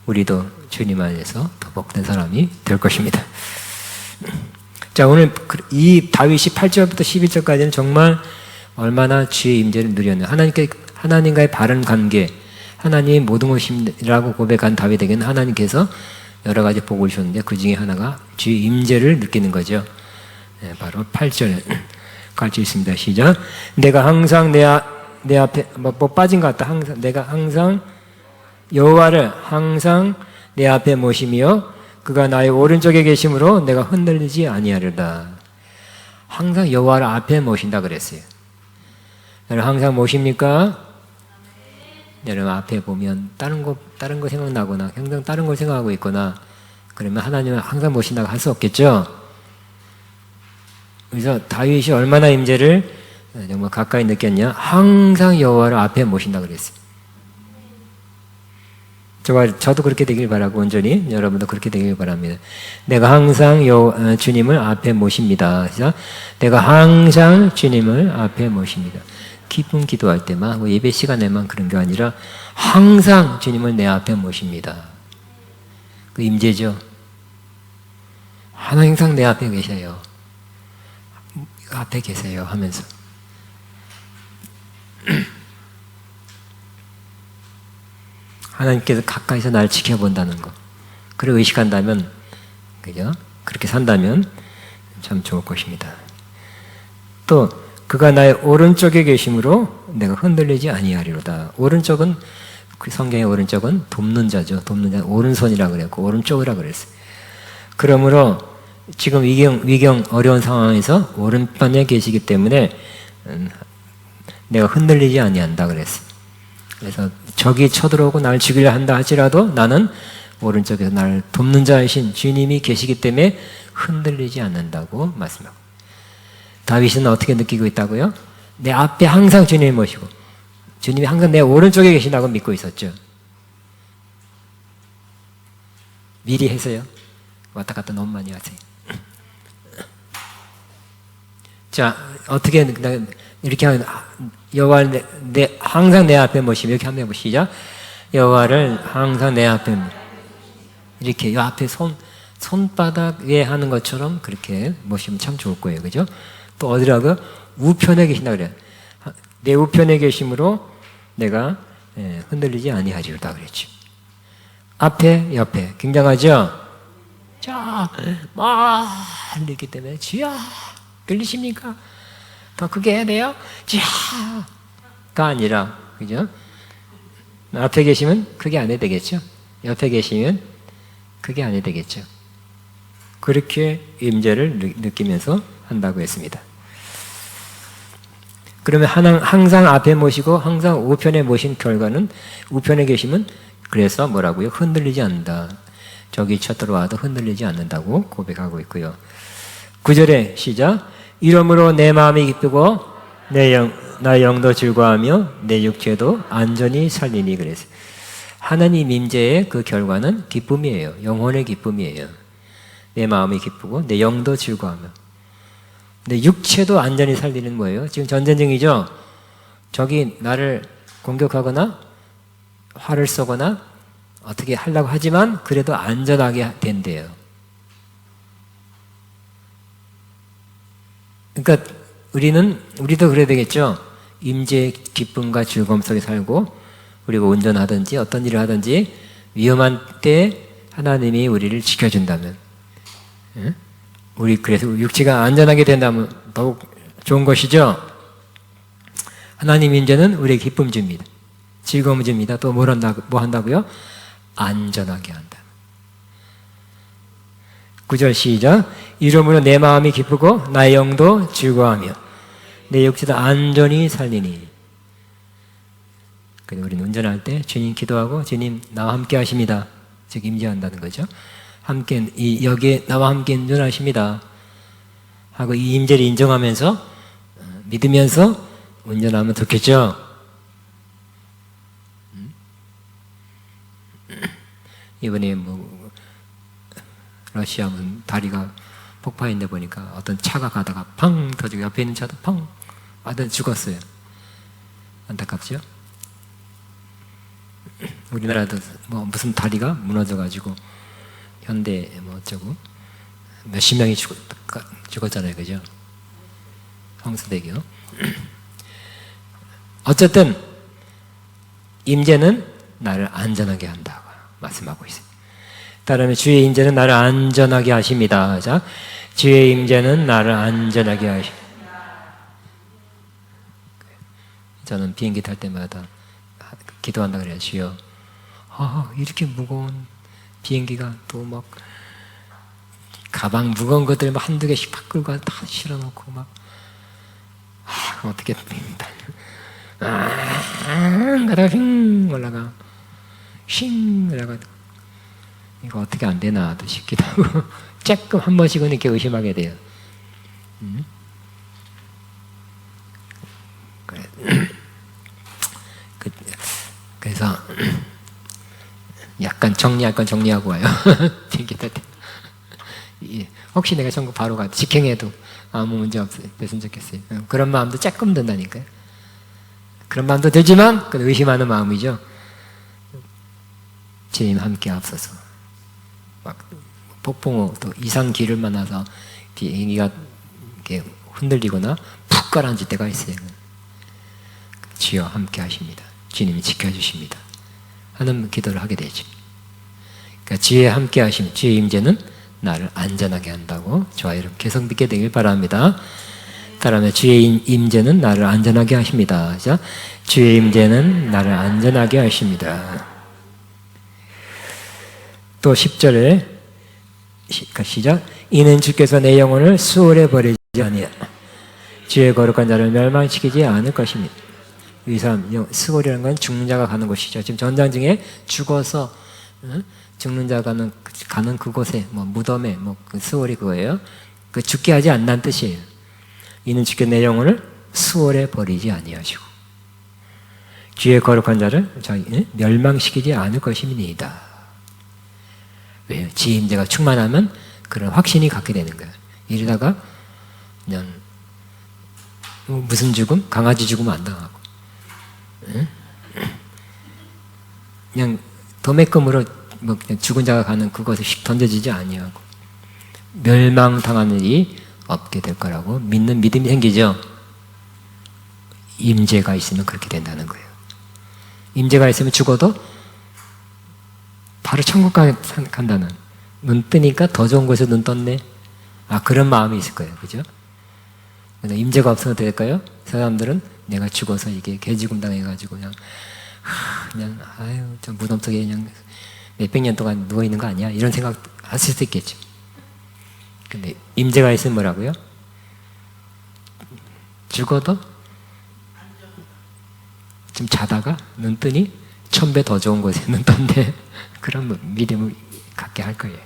우리도 주님 안에서 더 복된 사람이 될 것입니다. 자, 오늘 이 다윗이 8절부터 11절까지는 정말 얼마나 주의 임재를 누렸나. 하나님과의 바른 관계, 하나님이 모든 것이라고 고백한 다윗에게는 하나님께서 여러 가지 복을 주셨는데 그 중에 하나가 주의 임재를 느끼는 거죠. 네, 바로 8절 같이 있습니다. 시작. 내가 항상 내 앞에 뭐 빠진 것 같다. 내가 항상 여호와를 항상 내 앞에 모시며 그가 나의 오른쪽에 계심으로 내가 흔들리지 아니하리다. 항상 여호와를 앞에 모신다 그랬어요. 여러분 항상 모십니까? 여러분 앞에 보면 다른 거 생각나거나 항상 다른 걸 생각하고 있거나 그러면 하나님은 항상 모신다고 할 수 없겠죠? 그래서 다윗이 얼마나 임재를 정말 가까이 느꼈냐? 항상 여호와를 앞에 모신다 그랬어요. 저도 그렇게 되길 바라고 온전히 여러분도 그렇게 되길 바랍니다. 내가 항상 주님을 앞에 모십니다. 그래서 내가 항상 주님을 앞에 모십니다. 기쁨 기도할 때만 예배 시간에만 그런 게 아니라 항상 주님을 내 앞에 모십니다. 그 임재죠. 항상 내 앞에 계세요. 앞에 계세요 하면서 하나님께서 가까이서 날 지켜본다는 거. 그걸 의식한다면, 그죠? 그렇게 산다면 참 좋을 것입니다. 또 그가 나의 오른쪽에 계심으로 내가 흔들리지 아니하리로다. 오른쪽은 그 성경의 오른쪽은 돕는 자죠. 돕는 자 오른손이라 그랬고 오른쪽이라 그랬어요. 그러므로 지금 위경 어려운 상황에서 오른편에 계시기 때문에 내가 흔들리지 아니한다 그랬어요. 그래서 적이 쳐들어오고 나를 죽이려 한다 할지라도 나는 오른쪽에서 나를 돕는 자이신 주님이 계시기 때문에 흔들리지 않는다고 말씀하고, 다윗은 어떻게 느끼고 있다고요? 내 앞에 항상 주님을 모시고 주님이 항상 내 오른쪽에 계신다고 믿고 있었죠. 미리 해서요. 왔다 갔다 너무 많이 하세요. 자, 어떻게 이렇게 하면 여호와를 항상 내 앞에 모시면 이렇게 한번 해보시죠. 여호와를 항상 내 앞에 이렇게 요 앞에 손바닥 위에 하는 것처럼 그렇게 모시면 참 좋을 거예요, 그죠? 또 어디라고 우편에 계신다 그래요. 내 우편에 계심으로 내가 흔들리지 아니하리로다 그랬죠. 앞에 옆에 굉장하죠. 자, 멀리 있기 때문에 주야 들리십니까? 더 크게 해야 돼요? 가 아니라, 그죠? 앞에 계시면 크게 안 해도 되겠죠? 옆에 계시면 크게 안 해도 되겠죠? 그렇게 임재를 느끼면서 한다고 했습니다. 그러면 항상 앞에 모시고 항상 우편에 모신 결과는 우편에 계시면 그래서 뭐라고요? 흔들리지 않는다. 적이 쳐들어와도 흔들리지 않는다고 고백하고 있고요. 9절에 시작. 이러므로 내 마음이 기쁘고 나의 영도 즐거워하며 내 육체도 안전히 살리니 그랬어요. 하나님 임재의 그 결과는 기쁨이에요. 영혼의 기쁨이에요. 내 마음이 기쁘고 내 영도 즐거워하며 내 육체도 안전히 살리는 뭐예요? 지금 전쟁 중이죠? 적이 나를 공격하거나 화를 쏘거나 어떻게 하려고 하지만 그래도 안전하게 된대요. 그러니까 우리도 그래야 되겠죠? 임재의 기쁨과 즐거움 속에 살고 그리고 운전하든지 어떤 일을 하든지 위험한 때 하나님이 우리를 지켜준다면, 그래서 육체가 안전하게 된다면 더욱 좋은 것이죠. 하나님 임재는 우리에게 기쁨 줍니다. 즐거움 줍니다. 또 뭐 한다고요? 안전하게 한다. 9절 시작. 이러므로 내 마음이 기쁘고 나의 영도 즐거워하며 내 육체도 안전히 살리니. 그래서 우리는 운전할 때 주님 기도하고 주님 나와 함께 하십니다. 즉 임재한다는 거죠. 함께 여기에 나와 함께 운전하십니다 하고 이 임재를 인정하면서 믿으면서 운전하면 좋겠죠. 이번에 러시아 다리가 폭파했는데 보니까 어떤 차가 가다가 팡 터지고 옆에 있는 차도 팡 아들 죽었어요. 안타깝죠? 우리나라도 무슨 다리가 무너져가지고 현대 어쩌고 몇십 명이 죽었잖아요, 그죠? 황수대교. 어쨌든 임재는 나를 안전하게 한다고 말씀하고 있어요. 따르면 주의 임재는 나를 안전하게 하십니다. 자, 주의 임재는 나를 안전하게 하십니다. 저는 비행기 탈 때마다 기도한다 그래요. 주여, 이렇게 무거운 비행기가 또 막 가방 무거운 것들 막 한두 개씩 팍 끌고 다 실어놓고 막 어떻게 가다가 휙 올라가 싱 올라가 이거 어떻게 안 되나 또 싶기도 하고 조금 한 번씩은 이렇게 의심하게 돼요. 그래서 약간 정리할 건 정리하고 와요. 혹시 내가 천국 바로 가 직행해도 아무 문제 없었으면 좋겠어요. 그런 마음도 조금 든다니까요. 그런 마음도 들지만 그건 의심하는 마음이죠. 주님 함께 앞서서 막 폭풍우 또 이상 길을 만나서 비행기가 이렇게 흔들리거나 푹 가라앉을 때가 있어요. 주여 함께 하십니다. 주님이 지켜주십니다. 하는 기도를 하게 되죠. 그러니까 주의 함께 하심, 주의 임재는 나를 안전하게 한다고 저와 여러분 계속 믿게 되길 바랍니다. 따라하면 주의 임재는 나를 안전하게 하십니다. 자, 주의 임재는 나를 안전하게 하십니다. 또 10절에 시작. 이는 주께서 내 영혼을 수월해 버리지 아니하 주의 거룩한 자를 멸망시키지 않을 것입니다. 이 사람 수월이라는 건 죽는 자가 가는 곳이죠. 지금 전장 중에 죽어서 죽는 자가 가는 그곳에 뭐 무덤에 그 수월이 그거예요. 그 죽게 하지 않는 뜻이에요. 이는 주께 내 영혼을 수월해 버리지 아니하시고 주의 거룩한 자를 멸망시키지 않을 것임이니이다. 왜요? 지 임재가 충만하면 그런 확신이 갖게 되는 거예요. 이러다가 그냥 무슨 죽음? 강아지 죽음 안 당하고 그냥 도매금으로 그냥 죽은 자가 가는 그것에 휙 던져지지 아니하고 멸망당하는 일이 없게 될 거라고 믿는 믿음이 생기죠. 임재가 있으면 그렇게 된다는 거예요. 임재가 있으면 죽어도 바로 천국 간다는, 눈 뜨니까 더 좋은 곳에 눈 떴네. 그런 마음이 있을 거예요. 그죠? 임재가 없으면 어떻게 될까요? 사람들은 내가 죽어서 이게 개죽음 당해가지고 그냥 저 무덤 속에 그냥 몇백 년 동안 누워 있는 거 아니야? 이런 생각 하실 수 있겠죠. 근데 임재가 있으면 뭐라고요? 죽어도 좀 자다가 눈 뜨니 1000배 더 좋은 곳에 눈 떴네. 그런 믿음을 갖게 할 거예요.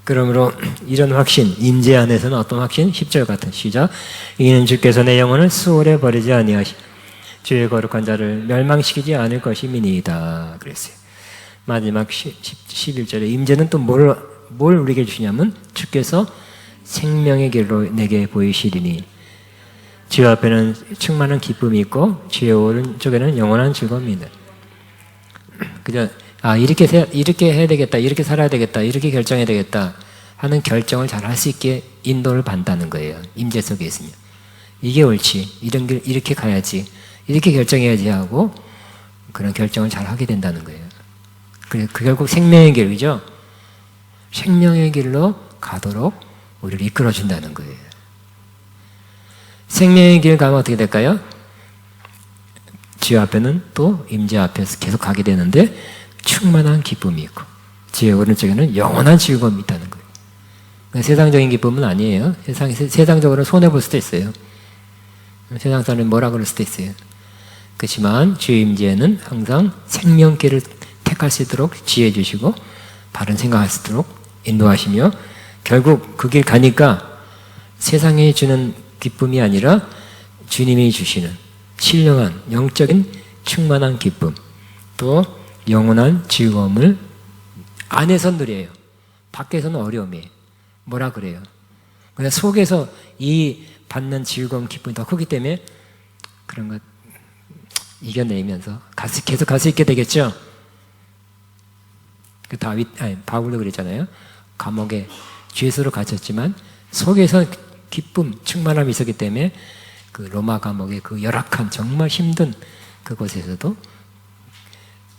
그러므로 이런 확신, 임재 안에서는 어떤 확신? 10절 같은 시작. 이는 주께서 내 영혼을 수월해 버리지 아니하시 주의 거룩한 자를 멸망시키지 않을 것임이니이다. 그랬어요. 마지막 11절에 임재는 또 뭘 우리에게 주냐면 주께서 생명의 길로 내게 보이시리니 주 앞에는 충만한 기쁨이 있고 주의 오른쪽에는 영원한 즐거움이다. 그죠? 이렇게 해야 되겠다, 이렇게 살아야 되겠다, 이렇게 결정해야 되겠다 하는 결정을 잘 할 수 있게 인도를 받는다는 거예요. 임재 속에 있으면 이게 옳지, 이런 길 이렇게 가야지, 이렇게 결정해야지 하고 그런 결정을 잘 하게 된다는 거예요. 그 결국 생명의 길이죠. 생명의 길로 가도록 우리를 이끌어준다는 거예요. 생명의 길 가면 어떻게 될까요? 주 앞에는 또 임재 앞에서 계속 가게 되는데 충만한 기쁨이 있고 주의 오른쪽에는 영원한 즐거움이 있다는 거예요. 세상적인 기쁨은 아니에요. 세상적으로 손해볼 수도 있어요. 세상 사람은 뭐라 그럴 수도 있어요. 그렇지만 주의 임재는 항상 생명길을 택할 수 있도록 지혜 주시고 바른 생각할 수 있도록 인도하시며 결국 그 길 가니까 세상에 주는 기쁨이 아니라 주님이 주시는 신령한 영적인 충만한 기쁨 또 영원한 즐거움을 안에서 누려요. 밖에서는 어려움이에요. 뭐라 그래요? 그냥 속에서 이 받는 즐거움, 기쁨이 더 크기 때문에 그런 것 이겨내면서 계속 갈 수 있게 되겠죠? 바울도 그랬잖아요. 감옥에 죄수로 갇혔지만 속에서 기쁨, 충만함이 있었기 때문에 그 로마 감옥의 그 열악한 정말 힘든 그곳에서도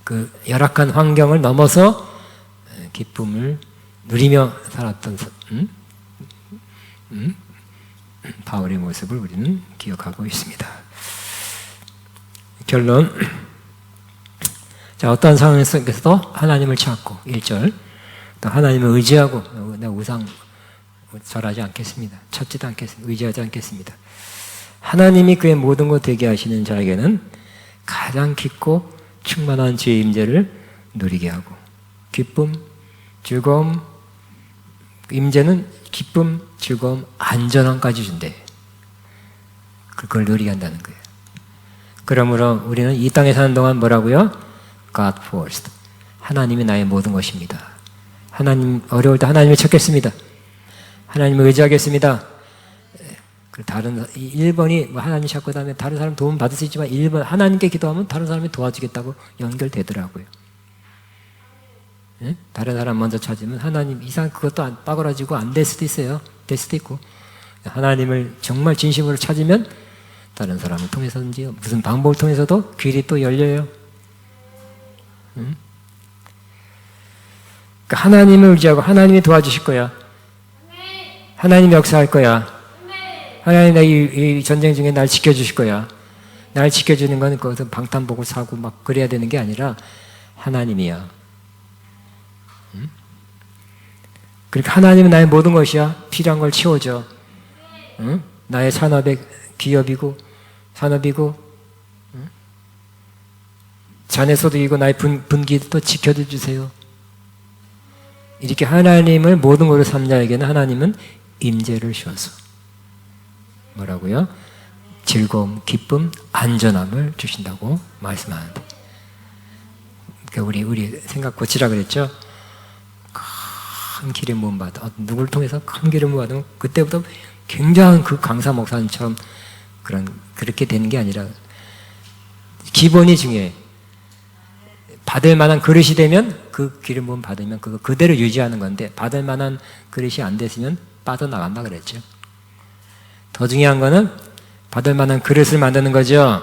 그 열악한 환경을 넘어서 기쁨을 누리며 살았던 바울의 모습을 우리는 기억하고 있습니다. 결론. 자, 어떠한 상황 속에서도 하나님을 찾고 1절 또 하나님을 의지하고 내 우상 절하지 않겠습니다. 찾지도 않겠습니다. 의지하지 않겠습니다. 하나님이 그의 모든 것 되게 하시는 자에게는 가장 깊고 충만한 주의 임재를 누리게 하고, 기쁨, 즐거움, 임재는 기쁨, 즐거움, 안전함까지 준대. 그걸 누리게 한다는 거예요. 그러므로 우리는 이 땅에 사는 동안 뭐라고요? God first. 하나님이 나의 모든 것입니다. 하나님, 어려울 때 하나님을 찾겠습니다. 하나님을 의지하겠습니다. 다른 1번이 뭐 하나님 찾고 다음에 다른 사람 도움 받을 수 있지만 1번 하나님께 기도하면 다른 사람이 도와주겠다고 연결되더라고요. 예? 다른 사람 먼저 찾으면 하나님 이상 그것도 안 빠그라지고 안 될 수도 있어요. 될 수도 있고, 하나님을 정말 진심으로 찾으면 다른 사람을 통해서든지 무슨 방법을 통해서도 길이 또 열려요. 그러니까 하나님을 의지하고 하나님이 도와주실 거야. 하나님이 역사할 거야. 하나님 이 전쟁 중에 날 지켜주실 거야. 날 지켜주는 건 거기서 방탄복을 사고 막 그래야 되는 게 아니라 하나님이야. 그러니까 하나님은 나의 모든 것이야. 필요한 걸 채워줘. 나의 산업의 기업이고 산업이고 자네 소득이고 나의 분기도 지켜줘 주세요. 이렇게 하나님을 모든 것으로 삼는 자에게는 하나님은 임재를 주어서 뭐라고요? 즐거움, 기쁨, 안전함을 주신다고 말씀하는데, 그러니까 우리 생각 고치라 그랬죠? 큰 기름 부음 받아, 누구를 통해서 큰 기름 부음 받으면 그때부터 굉장한 그 강사 목사님처럼 그렇게 되는 게 아니라 기본이 중요해. 받을 만한 그릇이 되면 그 기름 부음 받으면 그거 그대로 유지하는 건데, 받을 만한 그릇이 안 됐으면 빠져나간다 그랬죠. 더 중요한 거는 받을 만한 그릇을 만드는 거죠.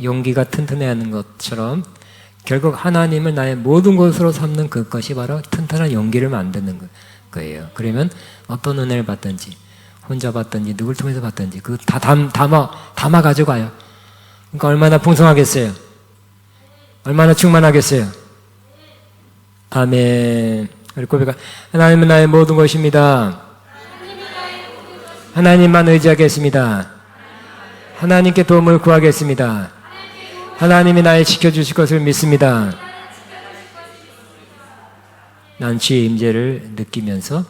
용기가 튼튼해야 하는 것처럼 결국 하나님을 나의 모든 것으로 삼는 그것이 바로 튼튼한 용기를 만드는 거예요. 그러면 어떤 은혜를 받든지 혼자 받든지 누굴 통해서 받든지 그거 다 담아 가져가요. 그러니까 얼마나 풍성하겠어요. 얼마나 충만하겠어요. 아멘. 그리고 고백하, 하나님은 나의 모든 것입니다. 하나님만 의지하겠습니다. 하나님께 도움을 구하겠습니다. 하나님이 나를 지켜주실 것을 믿습니다. 난 주의 임재를 느끼면서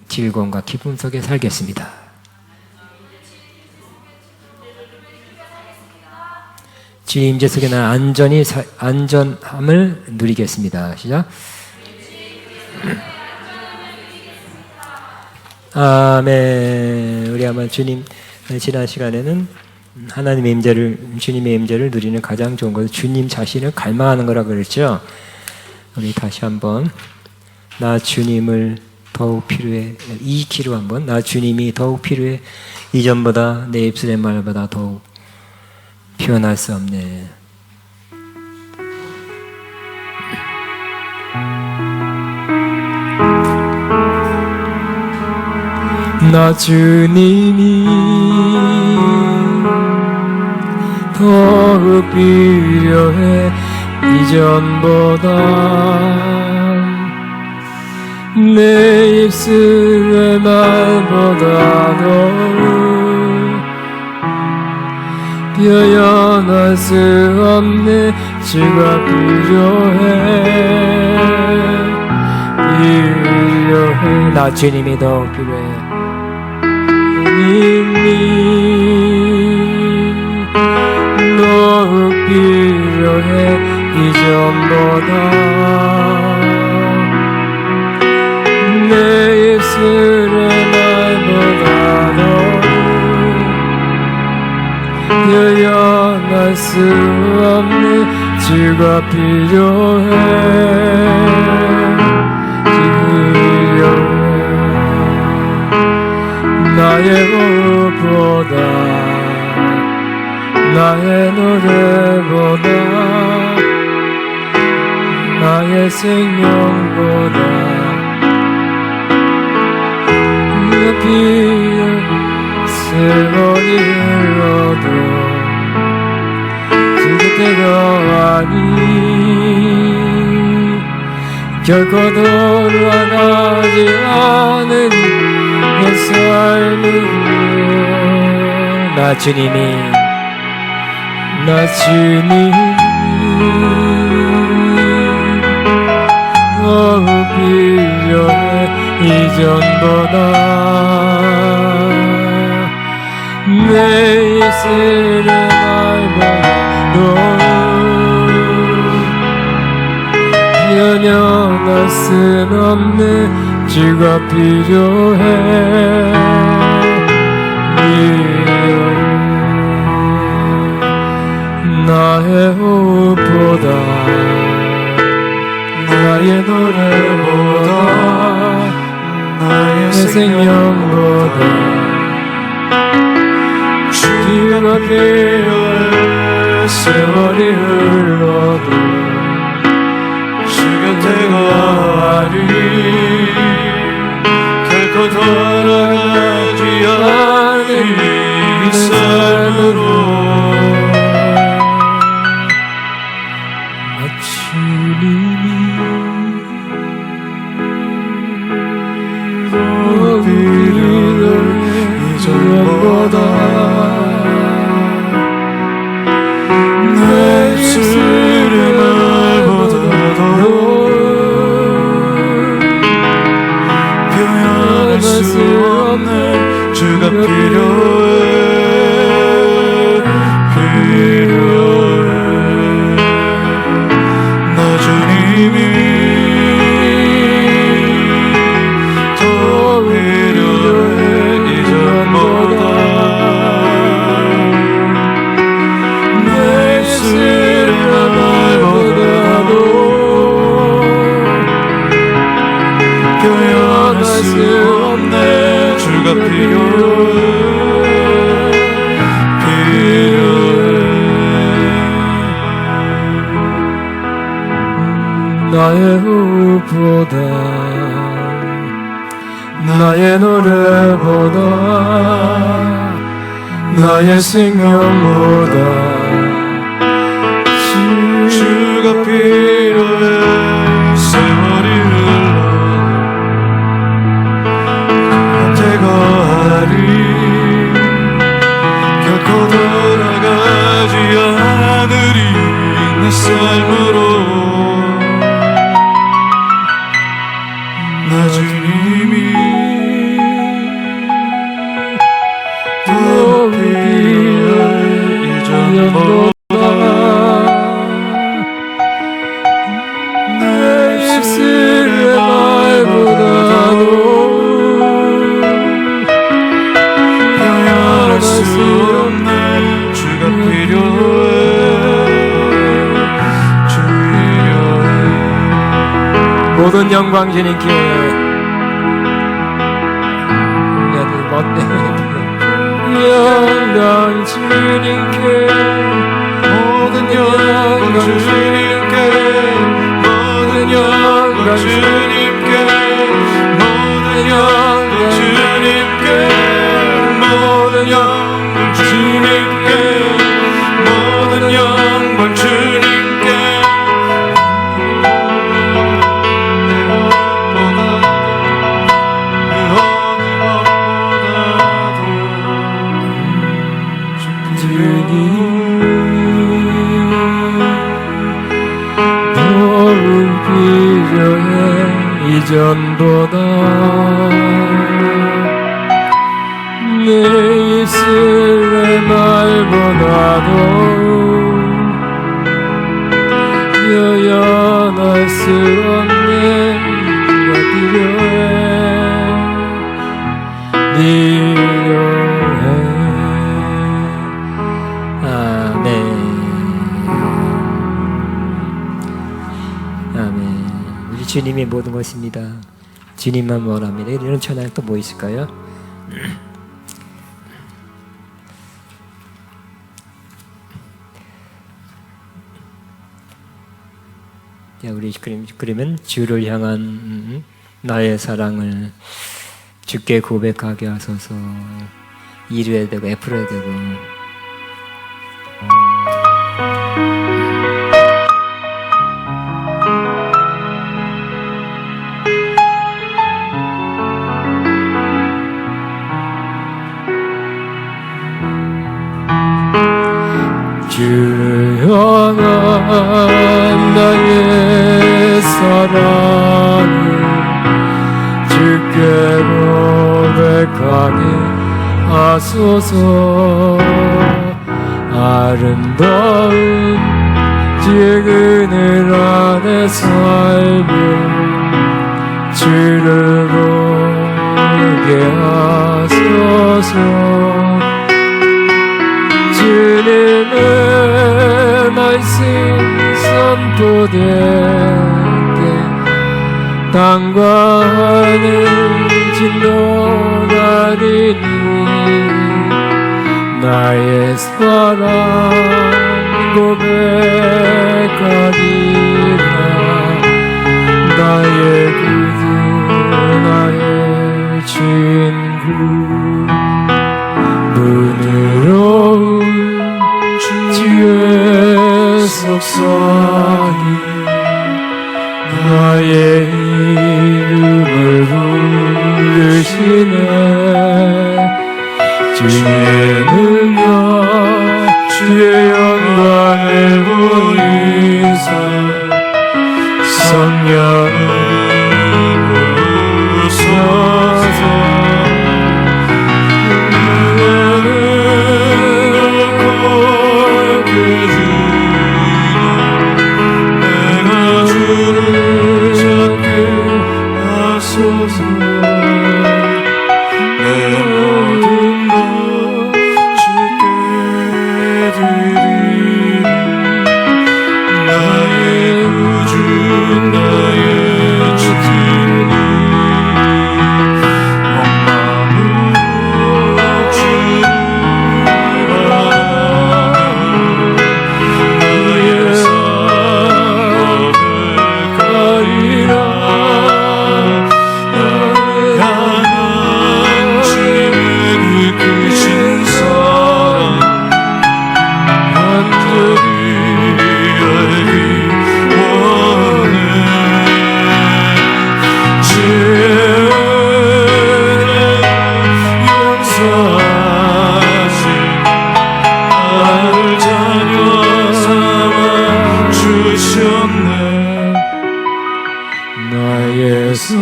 즐거움과 기쁨 속에 살겠습니다. 주의 임재 속에 난 안전함을 누리겠습니다. 시작. 아멘. 우리 아마 주님 지난 시간에는 하나님의 임재를, 주님의 임재를 누리는 가장 좋은 것은 주님 자신을 갈망하는 거라고 그랬죠. 우리 다시 한번 나 주님을 더욱 필요해, 이 키로 한번 나 주님이 더욱 필요해, 이전보다 내 입술의 말보다 더욱 표현할 수 없네. 나 주님이 더욱 필요해, 이전보다 내 입술의 말보다 더욱 표현할 수 없네. 주가 필요해. 나 주님이 더욱 필요해. 주님이 더욱 필요해, 이전보다 내 입술의 말보다 더욱 표현할 수 없는 주가 필요해. 나의 호흡보다 나의 노래보다 나의 생명보다 필요 세월이 흘러도 그 그때가 아니 결코 돌아가지 않은 내 삶으로 나 주님이 더욱 필요해 이전보다 내 입술의 말보다 변형할 순 없는 주가 필요해 나의 호흡보다 나의 노래보다 나의 생명보다 주가 필요해 세월이 흘러도 주 곁에 가리 결코 돌아가지 않은 이 삶으로 이전보다 내 입술의 말보다도 표현할 수 없는 주가 필요해 나 주님이 나의 호흡보다 나의 노래보다 나의 생명보다 주가 필요해 세월이 흘러 곁에 거하리 결코 돌아가지 않으리 내 삶으로 나 주님이 더 필요해 이전보다 내 입술의 말보다도 표현할 수 없는 주가 필요해 모든 영광 주님께 영광 주님께 모든 영광 주님께 모든 영광 주님께 모든 영광 주님께 모든 영광 주님께 모든 영광 주님께 이전보다 내 입술의 말보다도 표현할 수 없는 네가 필요해 아멘 아멘 우리 주님이 모든 것입니다. 주님만 원합니다. 이런 찬양 또 뭐 있을까요? 우리 그러면 주를 향한 나의 사랑을 주께 고백하게 하소서. E로 해야 되고 F로 해야 되고. 주를 향한 나의 사랑을 주께 고백하게 하소서. 아름다운 주의 그늘 안에 살며 주를 보게 하소서. 주님의 말씀 선포되게 땅과 하늘 진동하리니 나의 사랑 고백하리라. 나의 구주 나의 친구 부드러운 주의 속삭임 나의 이름을 부르시네. 주의 능력 주의 영광을 보이사 성령을 부으소서. 나의 사랑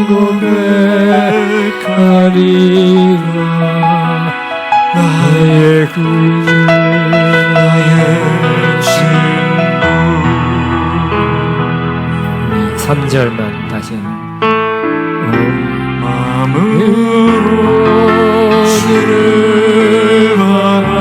고백하리라. 나의 구주 나의 친구. 3절만 다시 마음으로 주를 바라.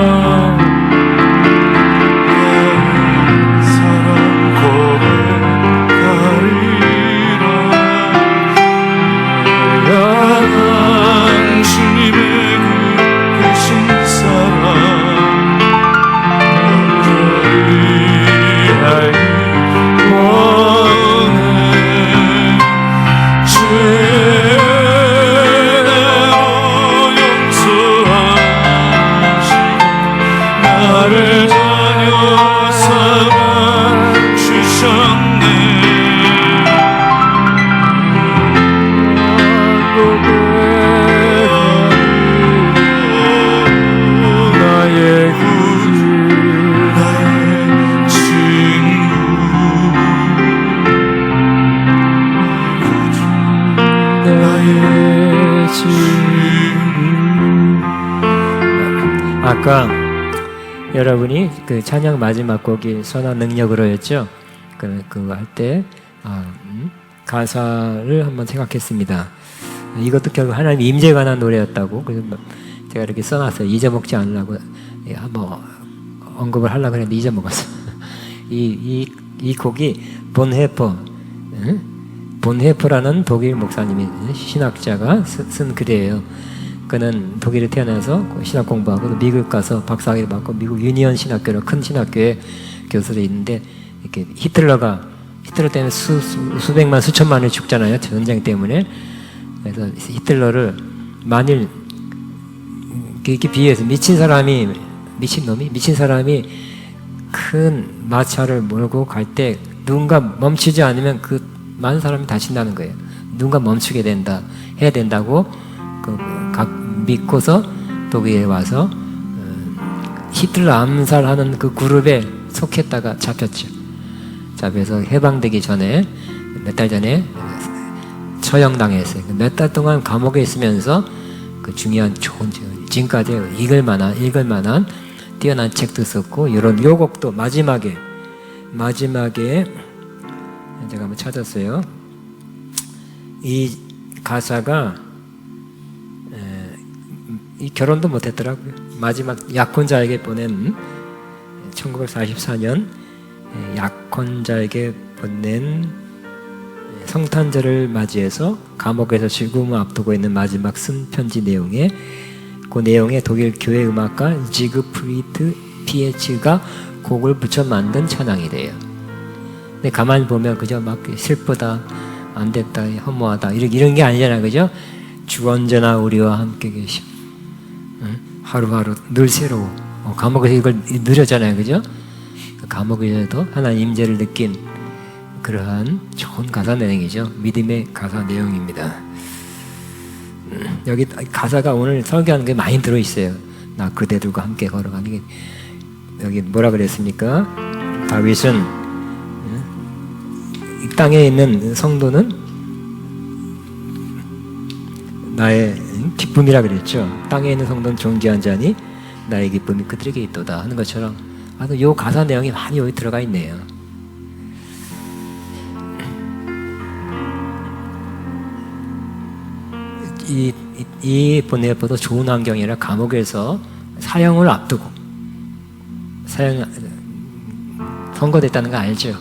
아까 여러분이 그 찬양 마지막 곡이 선한 능력으로였죠. 그거 할 때 가사를 한번 생각했습니다. 이것도 결국 하나님 임재에 관한 노래였다고. 그래서 제가 이렇게 써놨어요. 잊어먹지 않으려고 한번 언급을 하려고 했는데 잊어먹었어요. 이 곡이 본헤퍼라는 독일 목사님이 신학자가 쓴 글이에요. 그는 독일에 태어나서 신학 공부하고 미국 가서 박사학위를 받고 미국 유니언 신학교로 큰 신학교에 교수로 있는데, 이렇게 히틀러 때문에 수백만 수천만이 죽잖아요, 전쟁 때문에. 그래서 히틀러를 만일 이렇게 비유해서 미친 사람이 큰 마차를 몰고 갈 때 누군가 멈추지 않으면 그 많은 사람이 다친다는 거예요. 누군가 멈추게 해야 된다고 믿고서 독일에 와서 히틀러 암살하는 그 그룹에 속했다가 잡혔죠. 잡혀서 해방되기 전에 몇 달 전에 처형당했어요. 몇 달 동안 감옥에 있으면서 그 중요한 좋은 지금까지 읽을 만한 뛰어난 책도 썼고 이런 요곡도 마지막에 제가 한번 찾았어요. 이 가사가 이 결혼도 못했더라고요. 마지막 약혼자에게 보낸 1944년 약혼자에게 보낸 성탄절을 맞이해서 감옥에서 죽음을 앞두고 있는 마지막 쓴 편지 내용에 그 내용에 독일 교회 음악가 지그프리드 피에츠가 곡을 붙여 만든 찬양이 돼요. 근데 가만히 보면 그저 막 슬프다, 안 됐다, 허무하다 이런 게 아니잖아요, 그죠? 주 언제나 우리와 함께 계시고 하루하루 늘 새로워. 감옥에서 이걸 누렸잖아요, 그죠? 감옥에서도 하나님 임재를 느낀 그러한 좋은 가사 내용이죠. 믿음의 가사 내용입니다. 여기 가사가 오늘 설교하는 게 많이 들어있어요. 나 그대들과 함께 걸어가는 게 여기 뭐라 그랬습니까? 다윗은 이 땅에 있는 성도는 나의 기쁨이라 그랬죠. 땅에 있는 성도는 존귀한 자니 나의 기쁨이 그들에게 있도다 하는 것처럼 아주 이 가사 내용이 많이 여기 들어가 있네요. 이 본예포도 좋은 환경이라 감옥에서 사형을 앞두고 선고됐다는 거 알죠?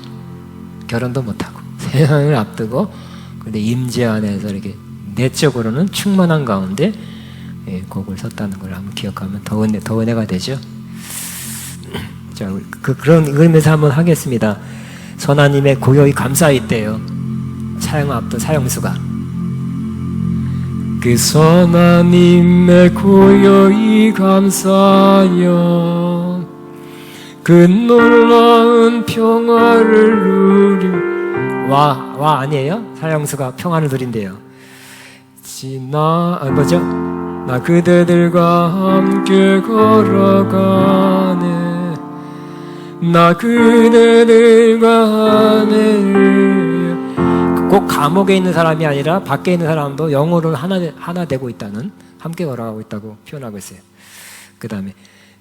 결혼도 못하고 사형을 앞두고 근데 임재 안에서 이렇게 내적으로는 충만한 가운데 곡을 썼다는 걸 한번 기억하면 더 은혜가 되죠. 자, 그런 의미에서 한번 하겠습니다. 선하님의 고요히 감사했대요. 사형 앞둔 사형수가 그 선하님의 고요히 감사하여 그 놀라운 평화를 누리 와 아니에요? 사형수가 평화를 누린대요. 뭐죠? 나 그대들과 함께 걸어가네. 나 그대들과 하늘을 꼭 감옥에 있는 사람이 아니라 밖에 있는 사람도 영으로 하나 되고 있다는 함께 걸어가고 있다고 표현하고 있어요. 그 다음에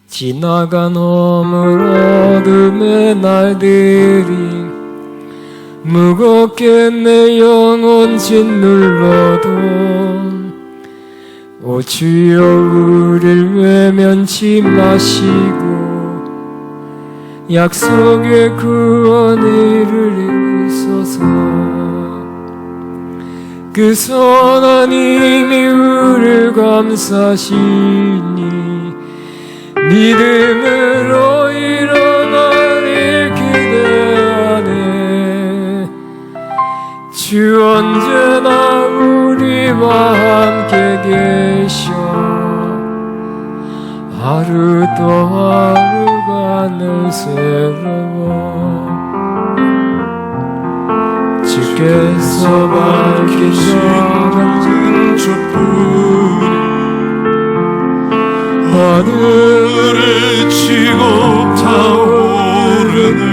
지나간 허물 어둠의 날들이 무겁게 내 영혼 짓눌러도 오 주여 우릴 외면치 마시고 약속의 구원을 이루소서. 그 선하님이 우리를 감싸시니 믿음으로 일어나길 기대하네. 주 언제나 우리와 함께 계셔. 하루 또 하루가 늘 새로워. 주께서 밝히신 큰 촛불이 하늘을 치고 타오르네.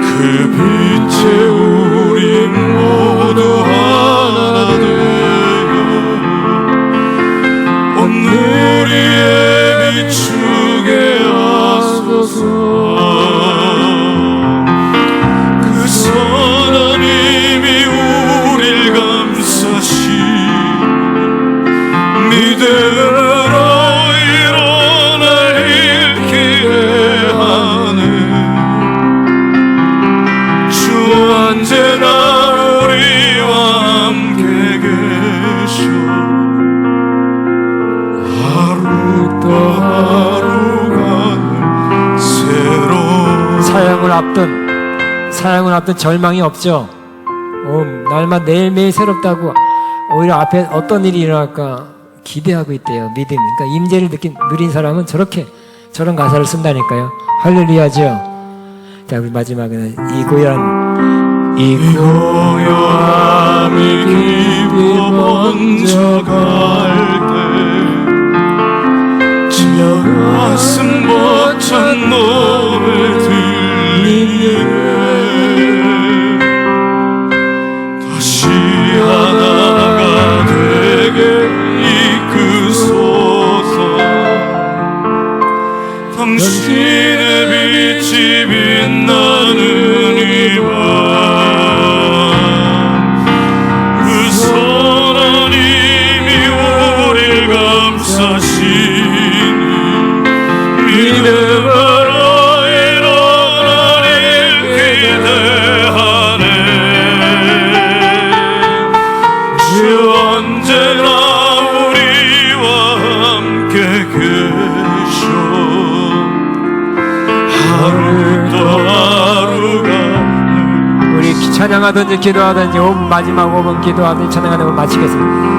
그 빛에 우리 모두 하나 되어 온 우리에 비추게 하소서. 그 선하님이 우릴 감싸시 믿음으로 일어날 기대하네. 주 언제나 우리와 함께 계셔. 하루 또 하루가 새로운 사형을 앞둔 절망이 없죠. 날마다 매일매일 새롭다고 오히려 앞에 어떤 일이 일어날까 기대하고 있대요. 믿음. 그러니까 임재를 누린 사람은 저런 가사를 쓴다니까요. 할렐루야죠. 자, 우리 마지막에는 이 고요함이 깊이 먼저 갈 때 가슴 벅찬 노래 들리네 다시 하나가 되게 이끄소서 당신의 빛이 빛나는 이 밤 그 선하님이 우릴 감싸시니 믿음으로 일어나길 기대하네 주 언제나 우리와 함께 계셔 하루 또 하루가 우리 찬양하든지 기도하든지 마지막 5분 기도하든지 찬양하는 거 마치겠습니다.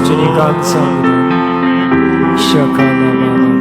주님 감사합니다. 시작하나마마마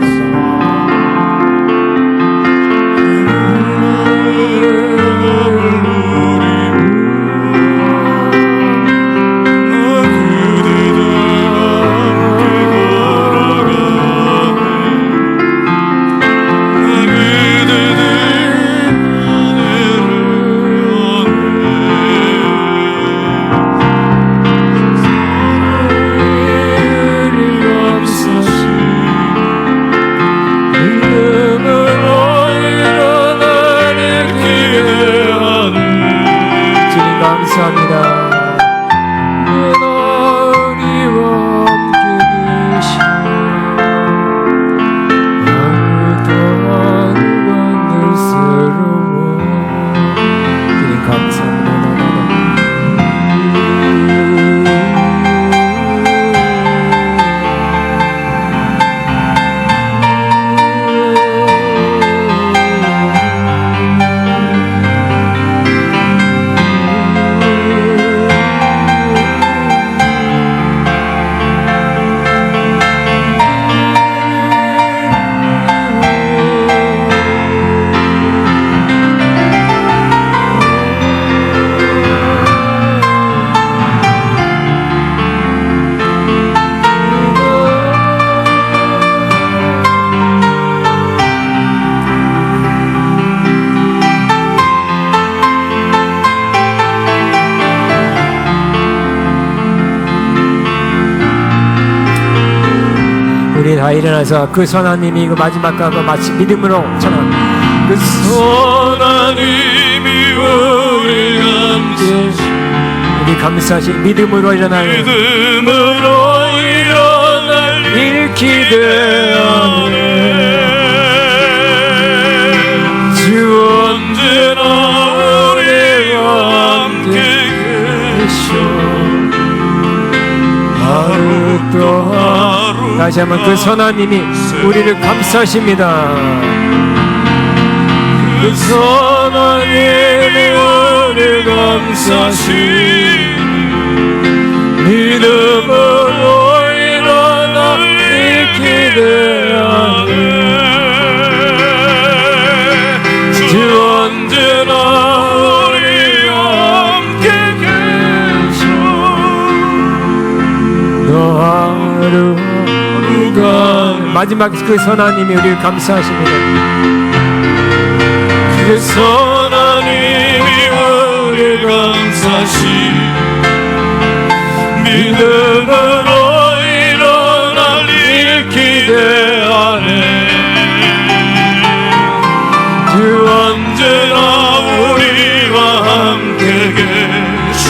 우리 다 일어나서 그 선하님이 그 마지막 가고 마치 믿음으로 찬양. 그 선하님이 우리 감사하신 믿음으로 일어날 일 기대하네 주 언제나 우리와 함께 계셔 하루 또 하루 다시 한번 그 선하님이 우리를 감싸십니다. 그 선하님이 우리를 감싸시니 믿음으로 일어나길 기대하네 주 언제나 우리와 함께 계셔 너 하루 마지막 그 선하님이 우리를 감사하십니다. 그 선하님이 우리를 감사시 믿음으로 일어날 일 기대하네 주 언제나 우리와 함께 계셔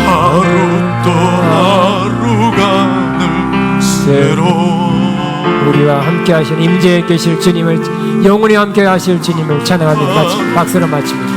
하루 또 하루가 우리와 함께 하실 임재에 계실 주님을 영원히 함께 하실 주님을 찬양하며 박수로 마칩니다.